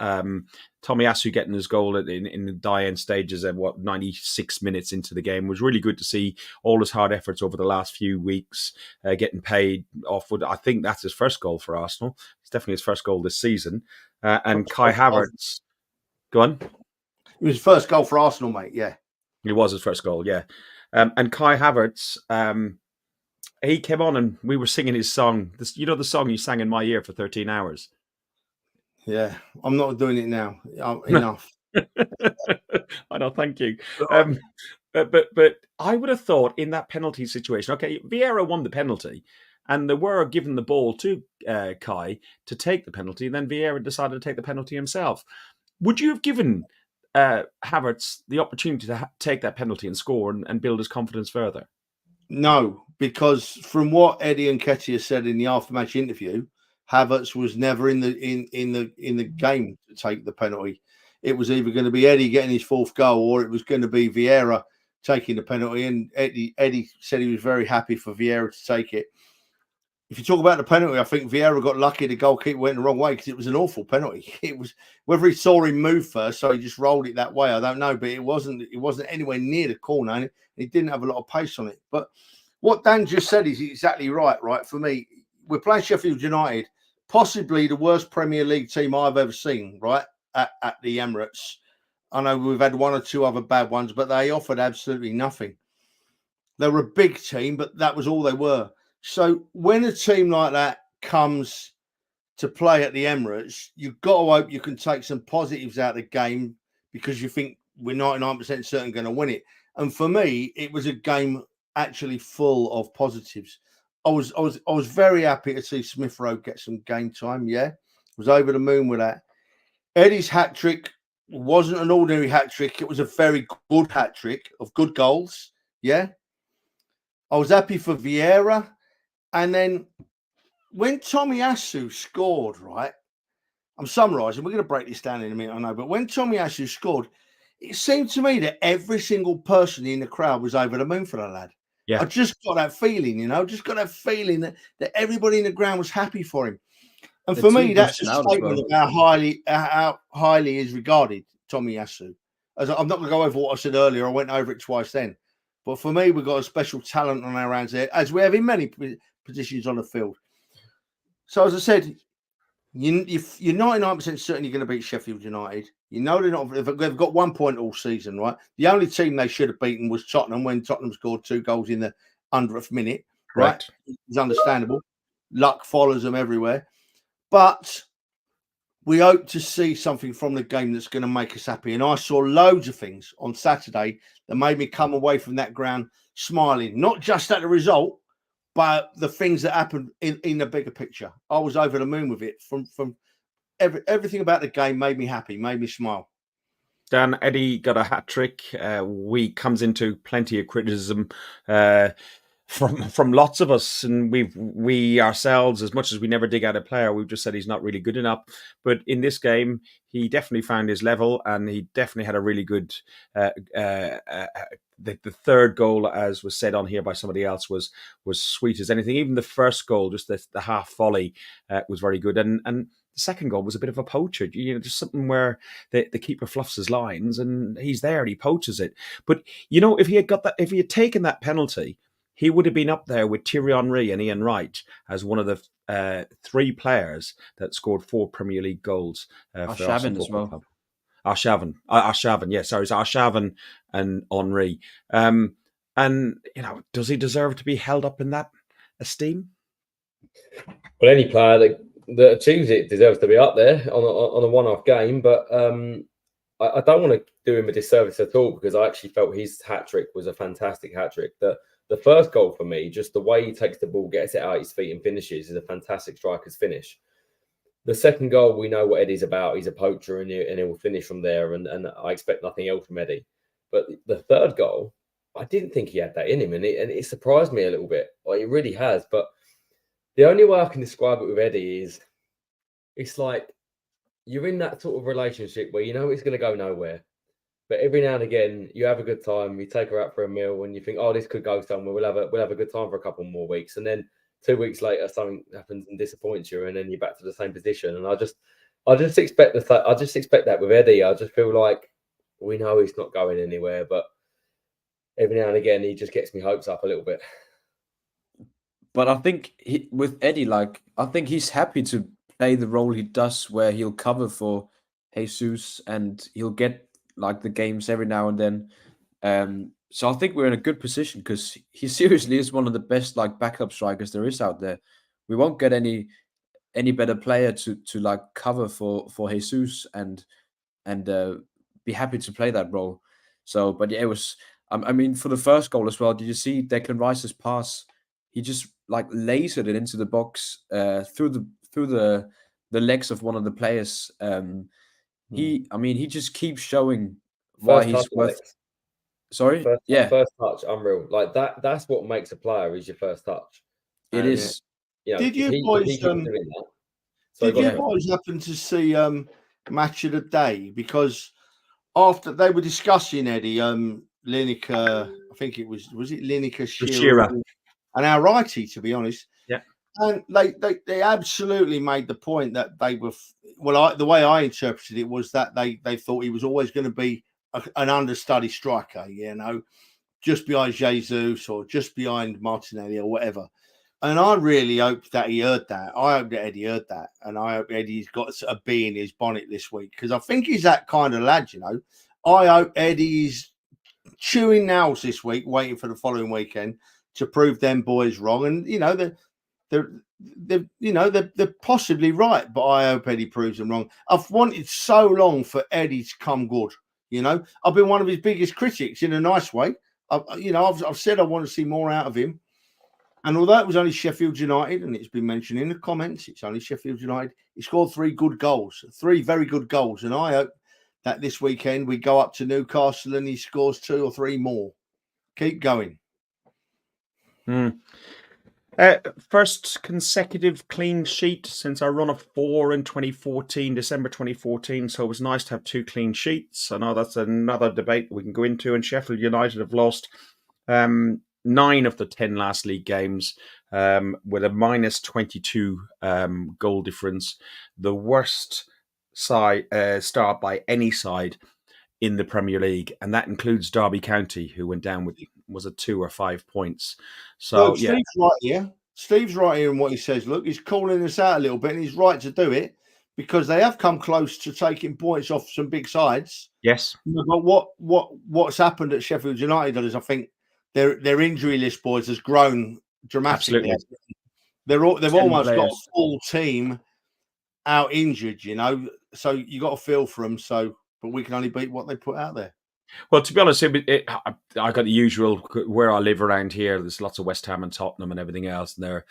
Tomiyasu getting his goal in the die-in stages at 96 minutes into the game was really good to see all his hard efforts over the last few weeks getting paid off. I think that's his first goal for Arsenal. It's definitely his first goal this season. And Kai Havertz, go on. It was his first goal for Arsenal, mate. Yeah, it was his first goal. Yeah. And Kai Havertz, he came on and we were singing his song. The song you sang in my ear for 13 hours. Yeah, I'm not doing it now. Enough. I know, thank you. But I would have thought in that penalty situation, okay, Vieira won the penalty, and they were given the ball to Kai to take the penalty, and then Vieira decided to take the penalty himself. Would you have given Havertz the opportunity to take that penalty and score and build his confidence further? No, because from what Eddie Nketiah said in the after-match interview, Havertz was never in the game to take the penalty. It was either going to be Eddie getting his fourth goal, or it was going to be Vieira taking the penalty. And Eddie said he was very happy for Vieira to take it. If you talk about the penalty, I think Vieira got lucky. The goalkeeper went the wrong way because it was an awful penalty. It was whether he saw him move first, so he just rolled it that way. I don't know, but it wasn't anywhere near the corner, and he didn't have a lot of pace on it. But what Dan just said is exactly right. Right, for me, we're playing Sheffield United, possibly the worst Premier League team I've ever seen. Right at the Emirates. I know we've had one or two other bad ones, but they offered absolutely nothing. They were a big team, but that was all they were. So when a team like that comes to play at the Emirates, you've got to hope you can take some positives out of the game because you think we're 99% certain going to win it. And for me, it was a game actually full of positives. I was very happy to see Smith Rowe get some game time. Yeah, was over the moon with that. Eddie's hat trick wasn't an ordinary hat trick. It was a very good hat trick of good goals. Yeah, I was happy for Vieira. And then when Tomiyasu scored, right, I'm summarising. We're going to break this down in a minute, I know. But when Tomiyasu scored, it seemed to me that every single person in the crowd was over the moon for the lad. Yeah. I just got that feeling, just got that feeling that everybody in the ground was happy for him. And for me, that's a statement about how highly is regarded Tomiyasu. I'm not going to go over what I said earlier. I went over it twice then. But for me, we've got a special talent on our hands there, as we have in many positions on the field. So, as I said, you're 99% certain you're going to beat Sheffield United. You know they've got 1 point all season, right? The only team they should have beaten was Tottenham when Tottenham scored 2 goals in the 100th minute, right? It's understandable. Luck follows them everywhere. But we hope to see something from the game that's going to make us happy. And I saw loads of things on Saturday that made me come away from that ground smiling, not just at the result, but the things that happened in the bigger picture. I was over the moon with it. From everything about the game made me happy, made me smile. Dan, Eddie got a hat trick. We comes into plenty of criticism from lots of us, and we ourselves, as much as we never dig out a player, we've just said he's not really good enough. But in this game, he definitely found his level, and he definitely had a really good. The third goal, as was said on here by somebody else, was sweet as anything. Even the first goal, just the half volley, was very good, and the second goal was a bit of a poacher, just something where the keeper fluffs his lines, and he's there and he poaches it. But if he had taken that penalty, he would have been up there with Thierry Henry and Ian Wright as one of the 3 players that scored 4 Premier League goals. Arshavin as well. Arshavin, yeah, sorry, it's Arshavin and Henry. And does he deserve to be held up in that esteem? Well, any player that achieves it deserves to be up there on a one-off game. But I don't want to do him a disservice at all, because I actually felt his hat trick was a fantastic hat trick. The first goal for me, just the way he takes the ball, gets it out his feet and finishes, is a fantastic striker's finish. the second goal, we know what Eddie's about. He's a poacher, and he will finish from there. And I expect nothing else from Eddie. But the third goal, I didn't think he had that in him, and it surprised me a little bit. Like, it really has. But the only way I can describe it with Eddie is, it's like you're in that sort of relationship where you know it's going to go nowhere, but every now and again you have a good time. You take her out for a meal, and you think, "Oh, this could go somewhere. We'll have a good time for a couple more weeks." And then 2 weeks later, something happens and disappoints you, and then you're back to the same position. And I just expect that with Eddie. I just feel like we know he's not going anywhere, but every now and again he just gets me hopes up a little bit. But I think with Eddie, like, I think he's happy to play the role he does, where he'll cover for Jesus and he'll get like the games every now and then. So I think we're in a good position because he seriously is one of the best like backup strikers there is out there. We won't get any better player to like cover for Jesus and be happy to play that role. So, but yeah, it was. I mean, for the first goal as well, did you see Declan Rice's pass? He just like lasered it into the box through the legs of one of the players. He just keeps showing why he's worth. Sorry, first touch, unreal. Like that. That's what makes a player, is your first touch. It is. You know, did you boys happen to see Match of the Day? Because after they were discussing Eddie, Lineker, I think it was it Lineker, Shearer, and our righty, to be honest. Yeah. And they absolutely made the point that they were, the way I interpreted it was that they thought he was always going to be an understudy striker, you know, just behind Jesus or just behind Martinelli or whatever. And I really hope that he heard that. I hope that Eddie heard that. And I hope Eddie's got a bee in his bonnet this week, because I think he's that kind of lad, you know. I hope Eddie's chewing nails this week, waiting for the following weekend to prove them boys wrong. And, you know, they're possibly right, but I hope Eddie proves them wrong. I've wanted so long for Eddie to come good. You know, I've been one of his biggest critics in a nice way. I've said I want to see more out of him. And although it was only Sheffield United, and it's been mentioned in the comments, it's only Sheffield United, he scored 3 very good goals. And I hope that this weekend we go up to Newcastle and he scores 2 or 3 more. Keep going. First consecutive clean sheet since our run of 4 in 2014, December 2014. So it was nice to have 2 clean sheets. I know that's another debate we can go into. And Sheffield United have lost 9 of the 10 last league games with a minus 22 goal difference. The worst start by any side in the Premier League, and that includes Derby County, who went down with, was it 2 or 5 points? So look, Steve's right here. Steve's right here in what he says. Look, he's calling us out a little bit, and he's right to do it, because they have come close to taking points off some big sides. Yes, but what's happened at Sheffield United is, I think their injury list, boys, has grown dramatically. absolutely. They've almost got a full team out injured, you know. So you got to feel for them. So, but we can only beat what they put out there. Well, to be honest, I got the usual, where I live around here, there's lots of West Ham and Tottenham and everything else, and they're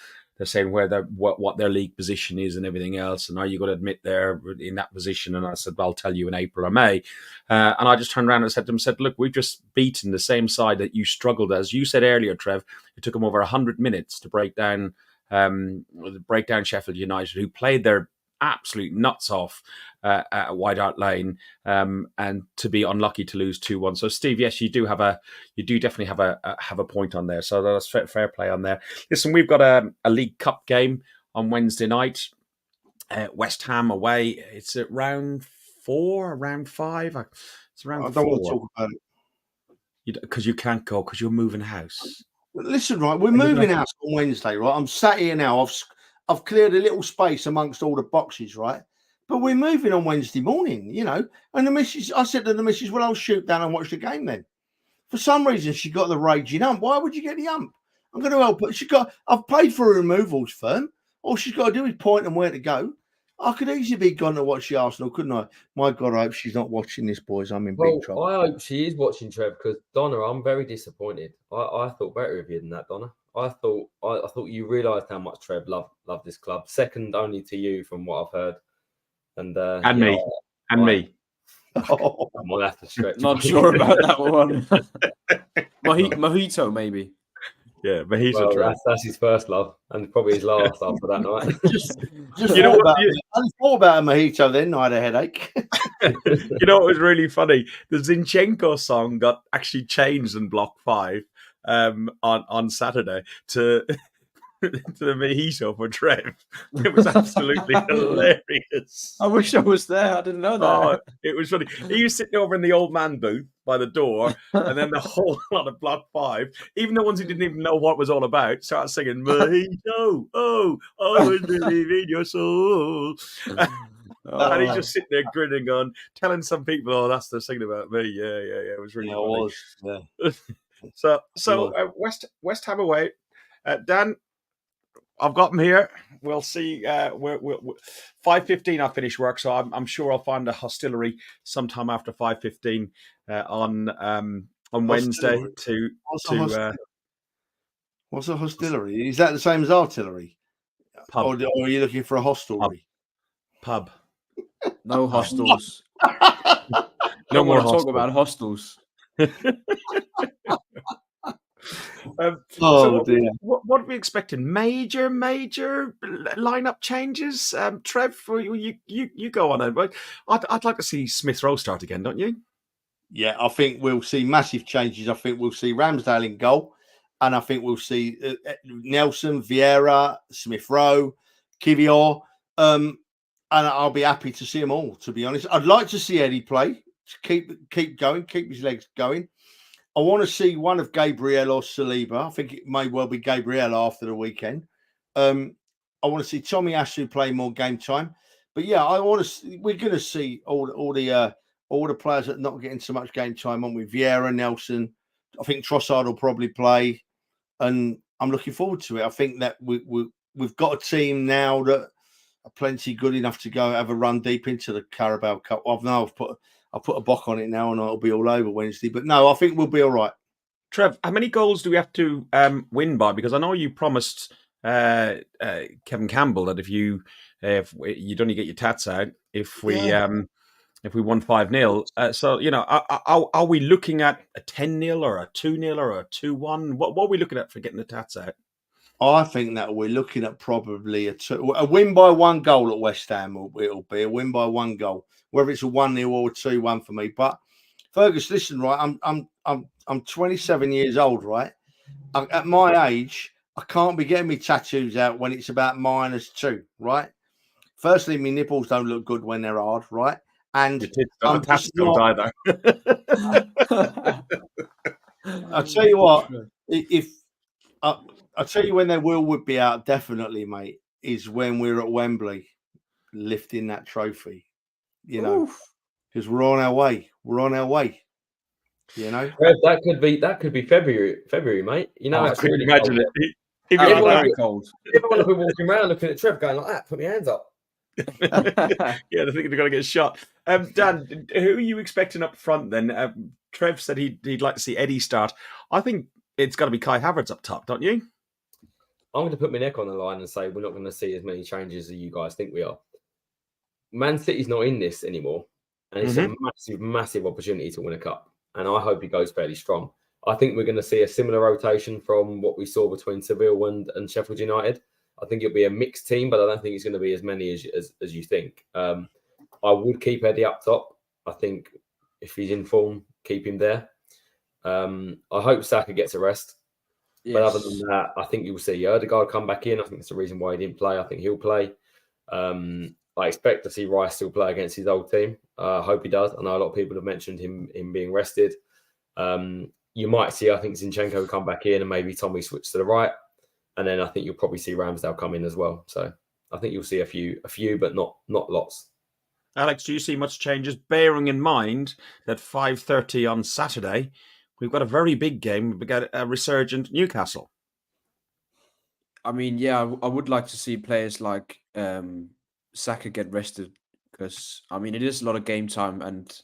saying what their league position is and everything else, and are you going to admit they're in that position? And I said, well, I'll tell you in April or May. And I just turned around and said to them, look, we've just beaten the same side that you struggled, as you said earlier, Trev. It took them over 100 minutes to break down Sheffield United, who played their absolute nuts off at White Hart Lane, and to be unlucky to lose 2-1. So, Steve, yes, you do definitely have a point on there. So that's fair play on there. Listen, we've got a League Cup game on Wednesday night. West Ham away. It's at round 4, round 5. It's around 4. I don't want to talk about it because you can't go because you're moving house. Listen, right, we're moving house on Wednesday, right? I'm sat here now. I've cleared a little space amongst all the boxes, right? But we're moving on Wednesday morning, you know. And I said to the missus, well, I'll shoot down and watch the game then. For some reason, she got the raging ump. Why would you get the ump? I'm going to help her. I've paid for a removals firm. All she's got to do is point them where to go. I could easily be gone to watch the Arsenal, couldn't I? My God, I hope she's not watching this, boys. I'm in big trouble. I hope she is watching, Trev, because Donna, I'm very disappointed. I thought better of you than that, Donna. I thought you realised how much Trev loved this club, second only to you from what I've heard. And me. And me. Oh, I'm gonna have to stretch. Not sure about that one. Mojito, maybe. Yeah, but he's Well, a Trev. that's his first love, and probably his last after that night. just You know what? I thought about a mojito then. I had a headache. You know what was really funny? The Zinchenko song got actually changed in Block 5 on Saturday to the mojito for Trev. It was absolutely hilarious. I wish I was there. I didn't know that. Oh, it was funny. He was sitting over in the old man booth by the door, and then the whole lot of Block 5, even the ones who didn't even know what it was all about, started singing Mojito, oh, I would believe in your soul. And he's just sitting there grinning on, telling some people, "Oh, that's the singing about me." Yeah. It was really funny. Yeah. So West Ham away. Dan, I've got him here. We'll see. We're 5:15. I finish work, so I'm sure I'll find a hostelry sometime after 5:15 on Wednesday. What's a hostelry? Is that the same as artillery? Pub. Or are you looking for a hostelry? Pub. No hostels. No more talk about hostels. Dear. What are we expecting? Major lineup changes? Trev, you go on it. I'd like to see Smith Rowe start again, don't you? Yeah, I think we'll see massive changes. I think we'll see Ramsdale in goal, and I think we'll see Nelson, Vieira, Smith Rowe, Kivior, and I'll be happy to see them all. To be honest, I'd like to see Eddie play. Keep going, keep his legs going. I want to see one of Gabriel or Saliba. I think it may well be Gabriel after the weekend. I want to see Tommy Asu play more game time. But yeah, we're going to see all the players that are not getting so much game time on with Vieira, Nelson. I think Trossard will probably play, and I'm looking forward to it. I think that we've got a team now that are plenty good enough to go have a run deep into the Carabao Cup. I'll put a bock on it now, and it'll be all over Wednesday. But no, I think we'll be all right. Trev, how many goals do we have to win by? Because I know you promised Kevin Campbell that if you'd only get your tats out if we won 5-0. So are we looking at a 10-0 or a 2-0 or a 2-1? What are we looking at for getting the tats out? I think that we're looking at probably a win by 1 goal at West Ham. It'll be a win by 1 goal, whether it's a 1-0 or a 2-1 for me. But Fergus, listen, right? I'm 27 years old, right? At my age, I can't be getting me tattoos out when it's about -2, right? Firstly, my nipples don't look good when they're hard, right? And I'm tats don't either. I'll tell you what, I'll tell you when they would be out, definitely, mate, is when we're at Wembley lifting that trophy, because we're on our way. We're on our way, That could be February, mate. I couldn't imagine cold. it. Very cold. Everyone will be walking around looking at Trev going like that, put my hands up. Yeah, they think they're going to get shot. Dan, who are you expecting up front then? Trev said he'd like to see Eddie start. I think it's got to be Kai Havertz up top, don't you? I'm going to put my neck on the line and say we're not going to see as many changes as you guys think we are. Man City's not in this anymore, and it's a massive opportunity to win a cup. And I hope he goes fairly strong. I think we're going to see a similar rotation from what we saw between Seville and Sheffield United. I think it'll be a mixed team, but I don't think it's going to be as many as you think. I would keep Eddie up top. I think if he's in form, keep him there. I hope Saka gets a rest. Yes. But other than that, I think you'll see Ødegaard come back in. I think that's the reason why he didn't play. I think he'll play. I expect to see Rice still play against his old team. I hope he does. I know a lot of people have mentioned him being rested. You might see, I think, Zinchenko will come back in and maybe Tommy switch to the right. And then I think you'll probably see Ramsdale come in as well. So I think you'll see a few, but not lots. Alex, do you see much changes, bearing in mind that 5:30 on Saturday, we've got a very big game. We've got a resurgent Newcastle. I mean, yeah, I would like to see players like Saka get rested because, I mean, it is a lot of game time and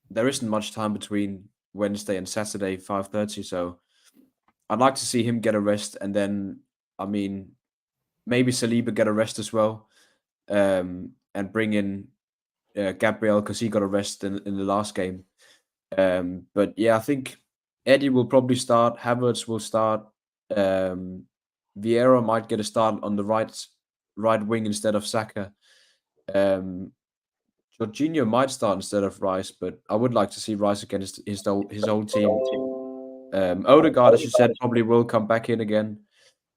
there isn't much time between Wednesday and Saturday, 5:30. So I'd like to see him get a rest, and then I mean maybe Saliba get a rest as well, and bring in Gabriel because he got a rest in the last game. But yeah, I think Eddie will probably start. Havertz will start. Vieira might get a start on the right wing instead of Saka. Jorginho might start instead of Rice, but I would like to see Rice against his old team. Odegaard, as you said, probably will come back in again.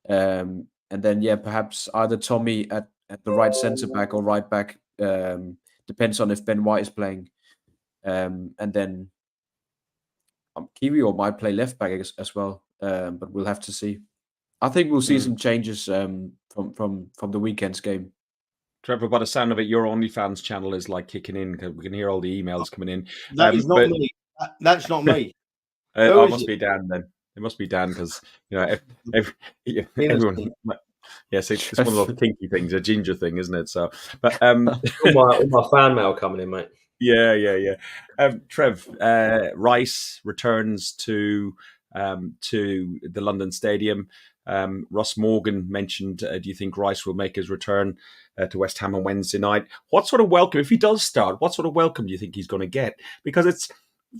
And then, yeah, perhaps either Tommy at the right centre back or right back. Depends on if Ben White is playing. And then Kiwior might play left back as well. But we'll have to see. I think we'll see some changes from the weekend's game. Trevor, by the sound of it, your OnlyFans channel is like kicking in because we can hear all the emails coming in. That is not me. That's not me. It must be Dan then. It must be Dan because everyone. Yes, it's one of those kinky things, a ginger thing, isn't it? So, but all my fan mail coming in, mate. Yeah. Trev, Rice returns to the London Stadium. Ross Morgan mentioned, do you think Rice will make his return to West Ham on Wednesday night? What sort of welcome, if he does start, what sort of welcome do you think he's going to get? Because it's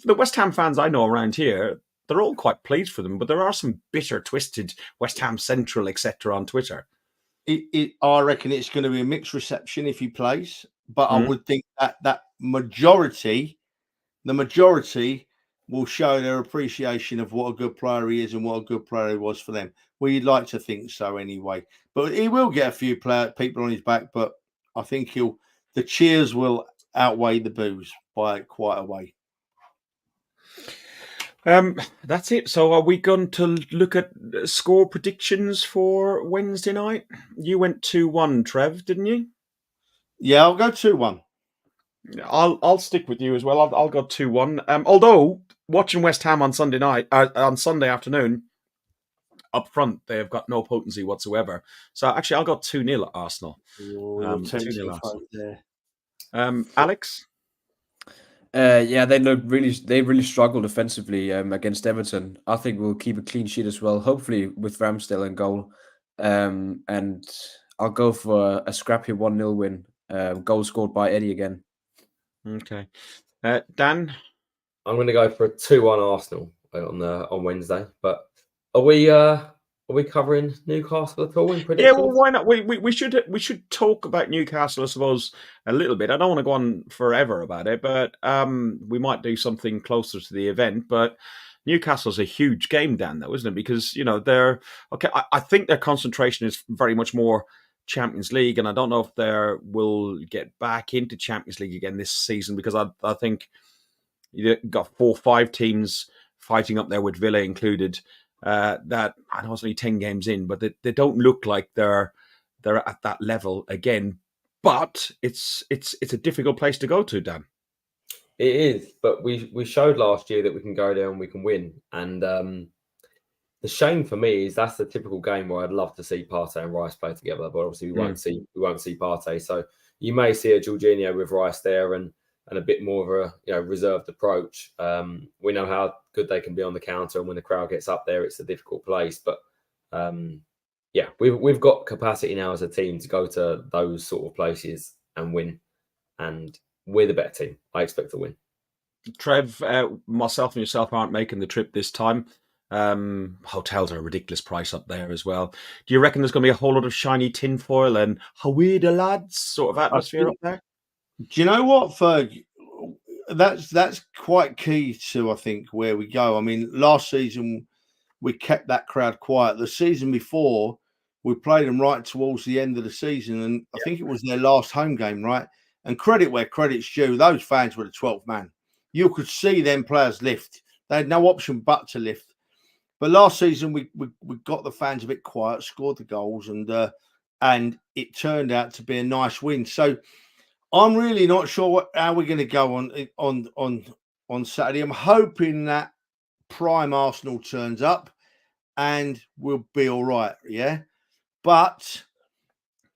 the West Ham fans I know around here, they're all quite pleased for them, but there are some bitter, twisted West Ham Central, etc. on Twitter. I reckon it's going to be a mixed reception if he plays, but I would think that the majority will show their appreciation of what a good player he is and what a good player he was for them. Well, you'd like to think so anyway. But he will get a few people on his back, but I think the cheers will outweigh the boos by quite a way. That's it. So are we going to look at score predictions for Wednesday night? You went 2-1, Trev, didn't you? Yeah, I'll go 2-1. I'll stick with you as well. I'll go 2-1. Although watching West Ham on Sunday afternoon, up front they have got no potency whatsoever. So actually, I'll go 2-0 at Arsenal. 2-0 Arsenal. Alex. Yeah, they really struggled defensively against Everton. I think we'll keep a clean sheet as well, hopefully with Ramsdale in goal. And I'll go for a scrappy 1-0 win. Goal scored by Eddie again. Okay. Dan? I'm going to go for a 2-1 Arsenal on Wednesday. But are we covering Newcastle at all in predictions? Yeah, well, why not? We should talk about Newcastle, I suppose, a little bit. I don't want to go on forever about it, but we might do something closer to the event. But Newcastle's a huge game, Dan, though, isn't it? Because they're okay. I think their concentration is very much more Champions League, and I don't know if they will get back into Champions League again this season because I think you've got 4 or 5 teams fighting up there with Villa included. That I know it's only 10 games in, but they don't look like they're at that level again. But it's a difficult place to go to, Dan. It is, but we showed last year that we can go there and we can win. And the shame for me is that's the typical game where I'd love to see Partey and Rice play together, but obviously we won't see Partey. So you may see a Jorginho with Rice there and a bit more of a reserved approach. We know how good they can be on the counter, and when the crowd gets up there, it's a difficult place. But we've got capacity now as a team to go to those sort of places and win. And we're the better team. I expect to win. Trev, myself and yourself aren't making the trip this time. Hotels are a ridiculous price up there as well. Do you reckon there's going to be a whole lot of shiny tinfoil and how we the lads sort of atmosphere up there? Do you know what, Ferg? That's quite key to, I think, where we go. I mean, last season we kept that crowd quiet. The season before, we played them right towards the end of the season, and I think it was their last home game, right? And credit where credit's due, those fans were the 12th man. You could see them players lift. They had no option but to lift. But last season we got the fans a bit quiet, scored the goals, and it turned out to be a nice win. So I'm really not sure how we're going to go on Saturday. I'm hoping that prime Arsenal turns up and we'll be all right. Yeah, but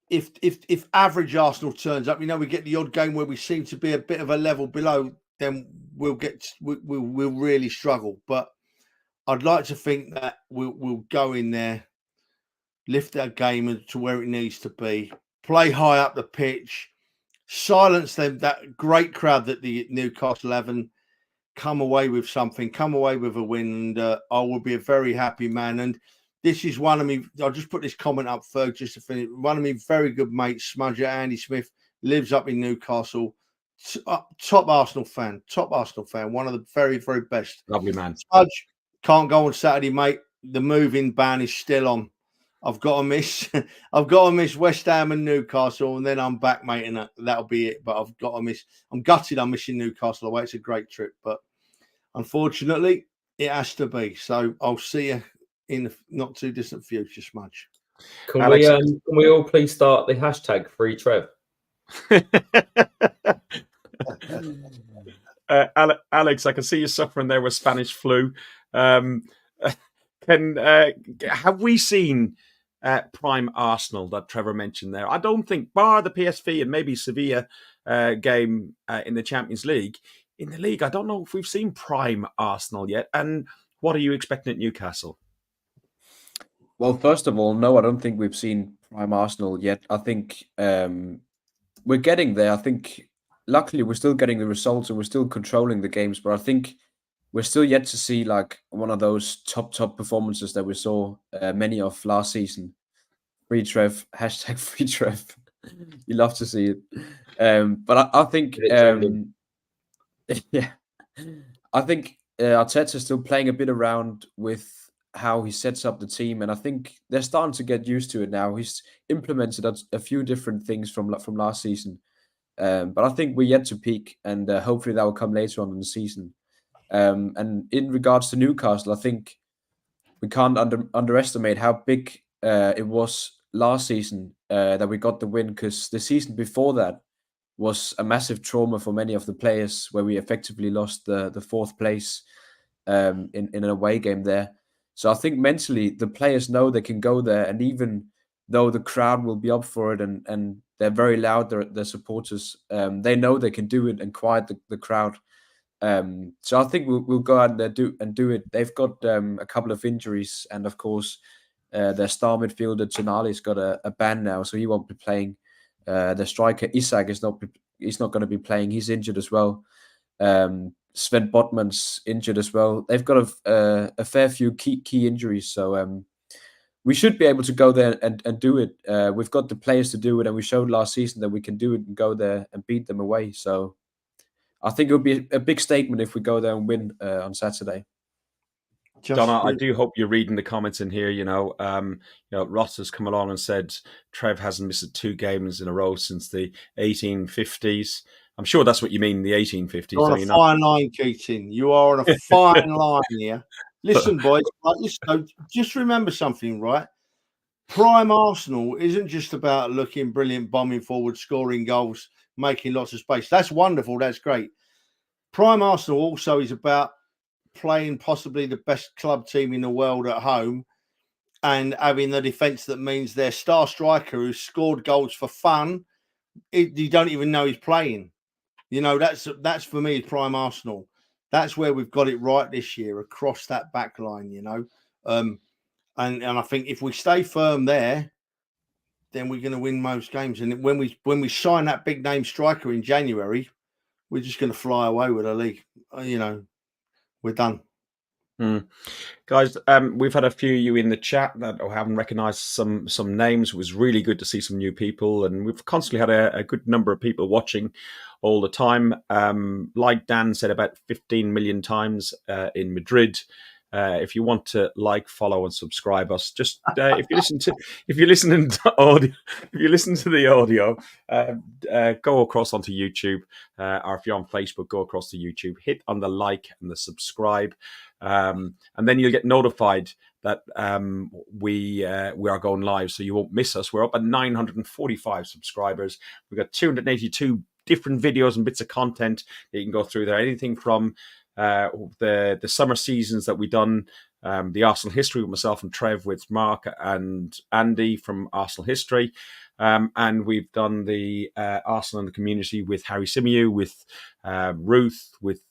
if average Arsenal turns up, we get the odd game where we seem to be a bit of a level below, then we'll really struggle. But I'd like to think that we'll go in there, lift our game to where it needs to be, play high up the pitch, silence them, that great crowd that the Newcastle 11, come away with something, come away with a win, and I will be a very happy man. And this is one of me. I'll just put this comment up first, just to finish. One of me very good mates, Smudger Andy Smith, lives up in Newcastle. Top Arsenal fan. One of the very, very best. Lovely man. Smudge can't go on Saturday, mate. The moving ban is still on. I've got to miss. I've got to miss West Ham and Newcastle, and then I'm back, mate, and that'll be it. But I've got to miss. I'm gutted. I'm missing Newcastle away. It's a great trip, but unfortunately, it has to be. So I'll see you in the not too distant future, Smudge. Can we all please start the hashtag Free Trev? Alex, I can see you suffering there with Spanish flu. Have we seen prime Arsenal that Trevor mentioned there? I don't think, bar the PSV and maybe Sevilla game in the Champions League, in the league, I don't know if we've seen prime Arsenal yet. And what are you expecting at Newcastle? Well, first of all, no, I don't think we've seen prime Arsenal yet. I think we're getting there. I think luckily we're still getting the results and we're still controlling the games, but I think we're still yet to see like one of those top performances that we saw many of last season. Free Trev, hashtag Free Trev. You love to see it. But I think, yeah, I think Arteta's still playing a bit around with how he sets up the team, and I think they're starting to get used to it now. He's implemented a few different things from last season, but I think we're yet to peak, and hopefully that will come later on in the season. And in regards to Newcastle, I think we can't underestimate how big it was last season that we got the win, because the season before that was a massive trauma for many of the players, where we effectively lost the fourth place in an away game there. So I think mentally the players know they can go there, and even though the crowd will be up for it and they're very loud, their supporters, they know they can do it and quiet the crowd. So I think we'll go out there and do it. They've got a couple of injuries, and of course their star midfielder Tonali's got a ban now, so he won't be playing. The striker Isak is not going to be playing. He's injured as well. Sven Botman's injured as well. They've got a fair few key injuries, so we should be able to go there and do it. We've got the players to do it, and we showed last season that we can do it and go there and beat them away. So I think it would be a big statement if we go there and win on Saturday. Donna, I do hope you're reading the comments in here. Ross has come along and said Trev hasn't missed 2 games in a row since the 1850s. I'm sure that's what you mean, the 1850s. You're on a fine line, Keating. You are on a fine line here. Listen, boys, just remember something, right? Prime Arsenal isn't just about looking brilliant, bombing forward, scoring goals, making lots of space. That's wonderful. That's great. Prime Arsenal also is about playing possibly the best club team in the world at home and having the defence that means their star striker who's scored goals for fun, you don't even know he's playing. That's for me prime Arsenal. That's where we've got it right this year across that back line, and I think if we stay firm there, then we're going to win most games. And when we sign that big name striker in January, we're just going to fly away with the league. We're done. Guys, we've had a few of you in the chat that haven't recognised some names. It was really good to see some new people, and we've constantly had a good number of people watching all the time. Like Dan said, about 15 million times in Madrid. If you want to follow and subscribe us, just if you listen to the audio, go across onto YouTube, or if you're on Facebook, go across to YouTube, hit on the like and the subscribe, and then you'll get notified that we are going live, so you won't miss us. We're up at 945 subscribers. We've got 282 different videos and bits of content that you can go through there. Anything from the summer seasons that we've done, the Arsenal history with myself and Trev, with Mark and Andy from Arsenal history, and we've done the Arsenal in the community with Harry Symeou, with Ruth, with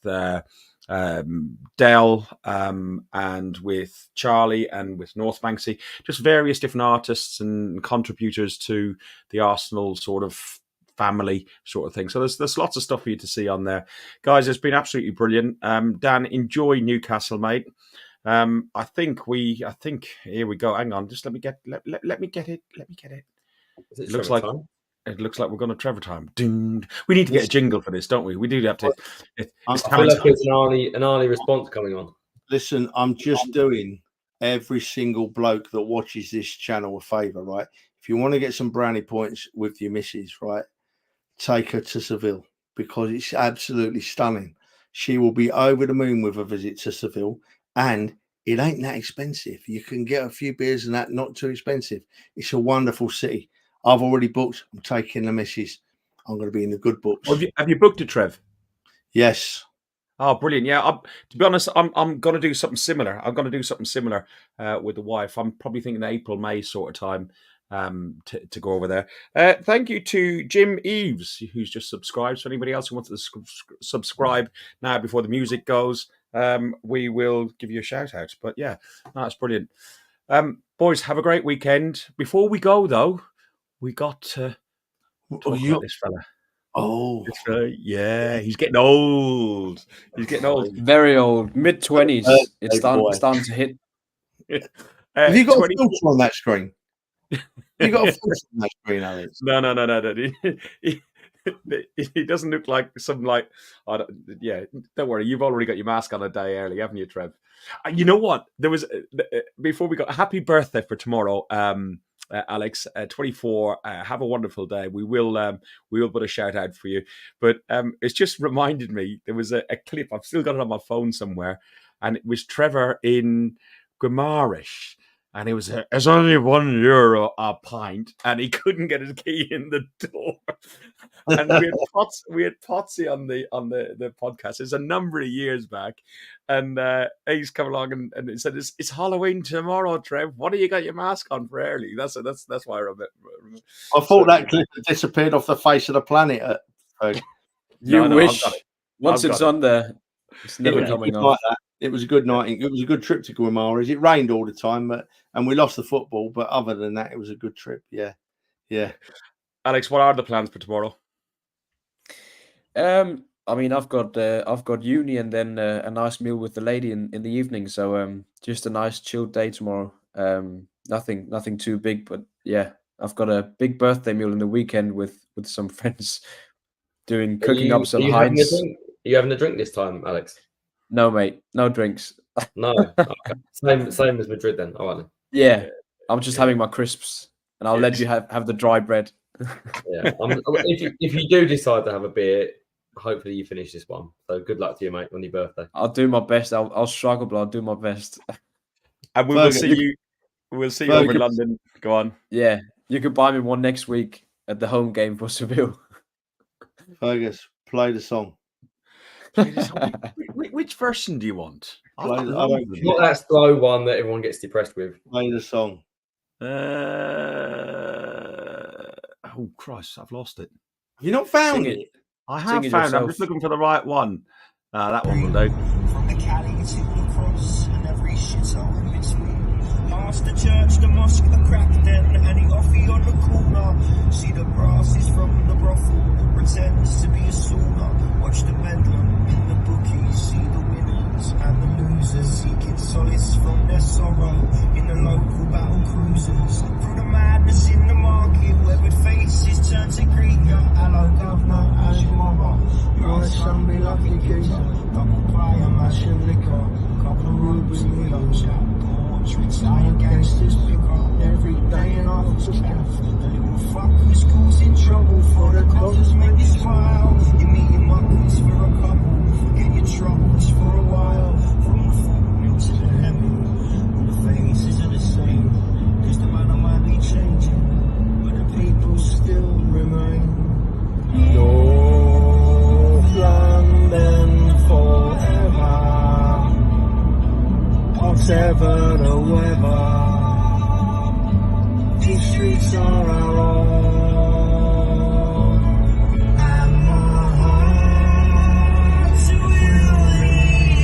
Dell, and with Charlie and with North Banksy, just various different artists and contributors to the Arsenal sort of family sort of thing. So there's lots of stuff for you to see on there, guys. It's been absolutely brilliant. Dan, enjoy Newcastle, mate. I think here we go. Hang on, just let me get it. It looks like time? It looks like we're going to Trevor time. Ding. We need to get a jingle for this, don't we? We do have to. I feel like there's an Arnie response coming on. Listen, I'm just doing every single bloke that watches this channel a favour, right? If you want to get some brownie points with your missus, right, take her to Seville because it's absolutely stunning. She will be over the moon with a visit to Seville, and it ain't that expensive. You can get a few beers and that, not too expensive. It's a wonderful city. I've already booked. I'm taking the missus. I'm going to be in the good books. Have you booked it, Trev? Yes. Oh, brilliant! Yeah, to be honest, I'm going to do something similar. I'm going to do something similar with the wife. I'm probably thinking April, May sort of time to go over there. Thank you to Jim Eves, who's just subscribed. So anybody else who wants to subscribe now before the music goes, we will give you a shout out. But yeah, that's brilliant. Boys, have a great weekend. Before we go though, we got to talk about this fella. Oh, yeah, he's getting old. He's getting old. Very old. Mid-20s. It's starting to hit. Have you got a filter on that screen? You got a filter on that screen, Alex? No. He doesn't look like some don't worry. You've already got your mask on a day early, haven't you, Trev? You know what? There was before we got happy birthday for tomorrow. Alex, 24. Have a wonderful day. We will put a shout out for you. But it's just reminded me there was a clip. I've still got it on my phone somewhere, and it was Trevor in Guimaraes, and it was it's only €1 a pint, and he couldn't get his key in the door. And we had Potsy on the podcast. It's a number of years back, and he's come along and he said, "It's Halloween tomorrow, Trev. What do you got your mask on for early?" That's why I remember. I thought that clip had disappeared off the face of the planet. You wish. Once it's on there, it's never coming off. Like that. It was a good night. It was a good trip to Guimaraes. It rained all the time, and we lost the football. But other than that, it was a good trip. Yeah. Alex, what are the plans for tomorrow? I mean, I've got uni and then a nice meal with the lady in the evening. So just a nice chilled day tomorrow. Nothing too big, but yeah, I've got a big birthday meal in the weekend with some friends cooking up some Heinz. Are you having a drink this time, Alex? No, mate, no drinks. No, okay. Same as Madrid then. All right then. Yeah, I'm just having my crisps, and I'll let you have the dry bread. Yeah, if you do decide to have a beer, hopefully you finish this one. So good luck to you, mate, on your birthday. I'll do my best. I'll struggle, but I'll do my best. And we will see you. We'll see you over in London. Go on. Yeah, you can buy me one next week at the home game for Seville. Fergus, play the song. Which version do you want? Not that slow one that everyone gets depressed with. Play the song. Oh Christ, I've lost it. Have you not found it? I have found it. I'm just looking for the right one. That one will do. From the Cali to the cross and every shithole in between. Past the church, the mosque, the crack den, and the offie on the corner. See the brasses from the brothel, pretends to be a sauna. Watch the bedlam in the bookies, see the winners and the losers, seeking solace from their sorrow in the local battle cruisers. Through the madness in the market, where with faces turn to Greek. Hello, governor, how's your mama? Your son be lucky geezer. Double pie and mashing liquor. Couple of rubies, we don't chat. Portraits, iron gangsters pick up every day and after scaff. The little fuckers causing trouble for the causes make you smile. You're meeting muckers for a couple. Forget your troubles for a while. From the fall to the heaven, all the faces are the same. Cause the manner might be changing, but the people still remain. North London forever, whatever the weather, these streets are our own, and my heart will lead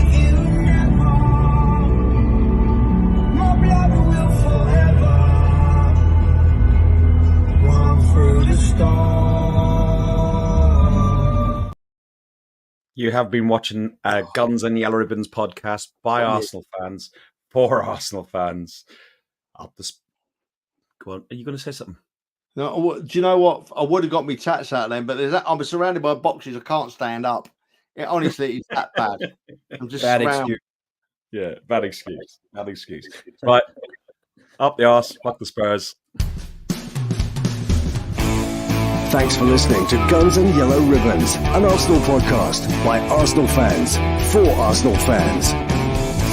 You have been watching Guns and Yellow Ribbons podcast by Arsenal fans for Arsenal fans. Go on. Are you going to say something? No, do you know what? I would have got me tats out then, but I'm surrounded by boxes. I can't stand up. Honestly, it's that bad. I'm just bad surrounded. excuse. Yeah, bad excuse. Bad excuse. Right. Up the arse. Fuck the Spurs. Thanks for listening to Guns and Yellow Ribbons, an Arsenal podcast by Arsenal fans for Arsenal fans.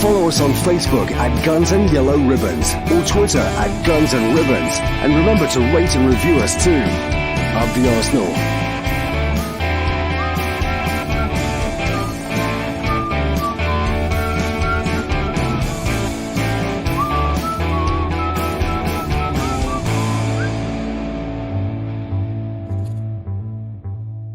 Follow us on Facebook at Guns and Yellow Ribbons or Twitter at Guns and Ribbons. And remember to rate and review us too. Up the Arsenal.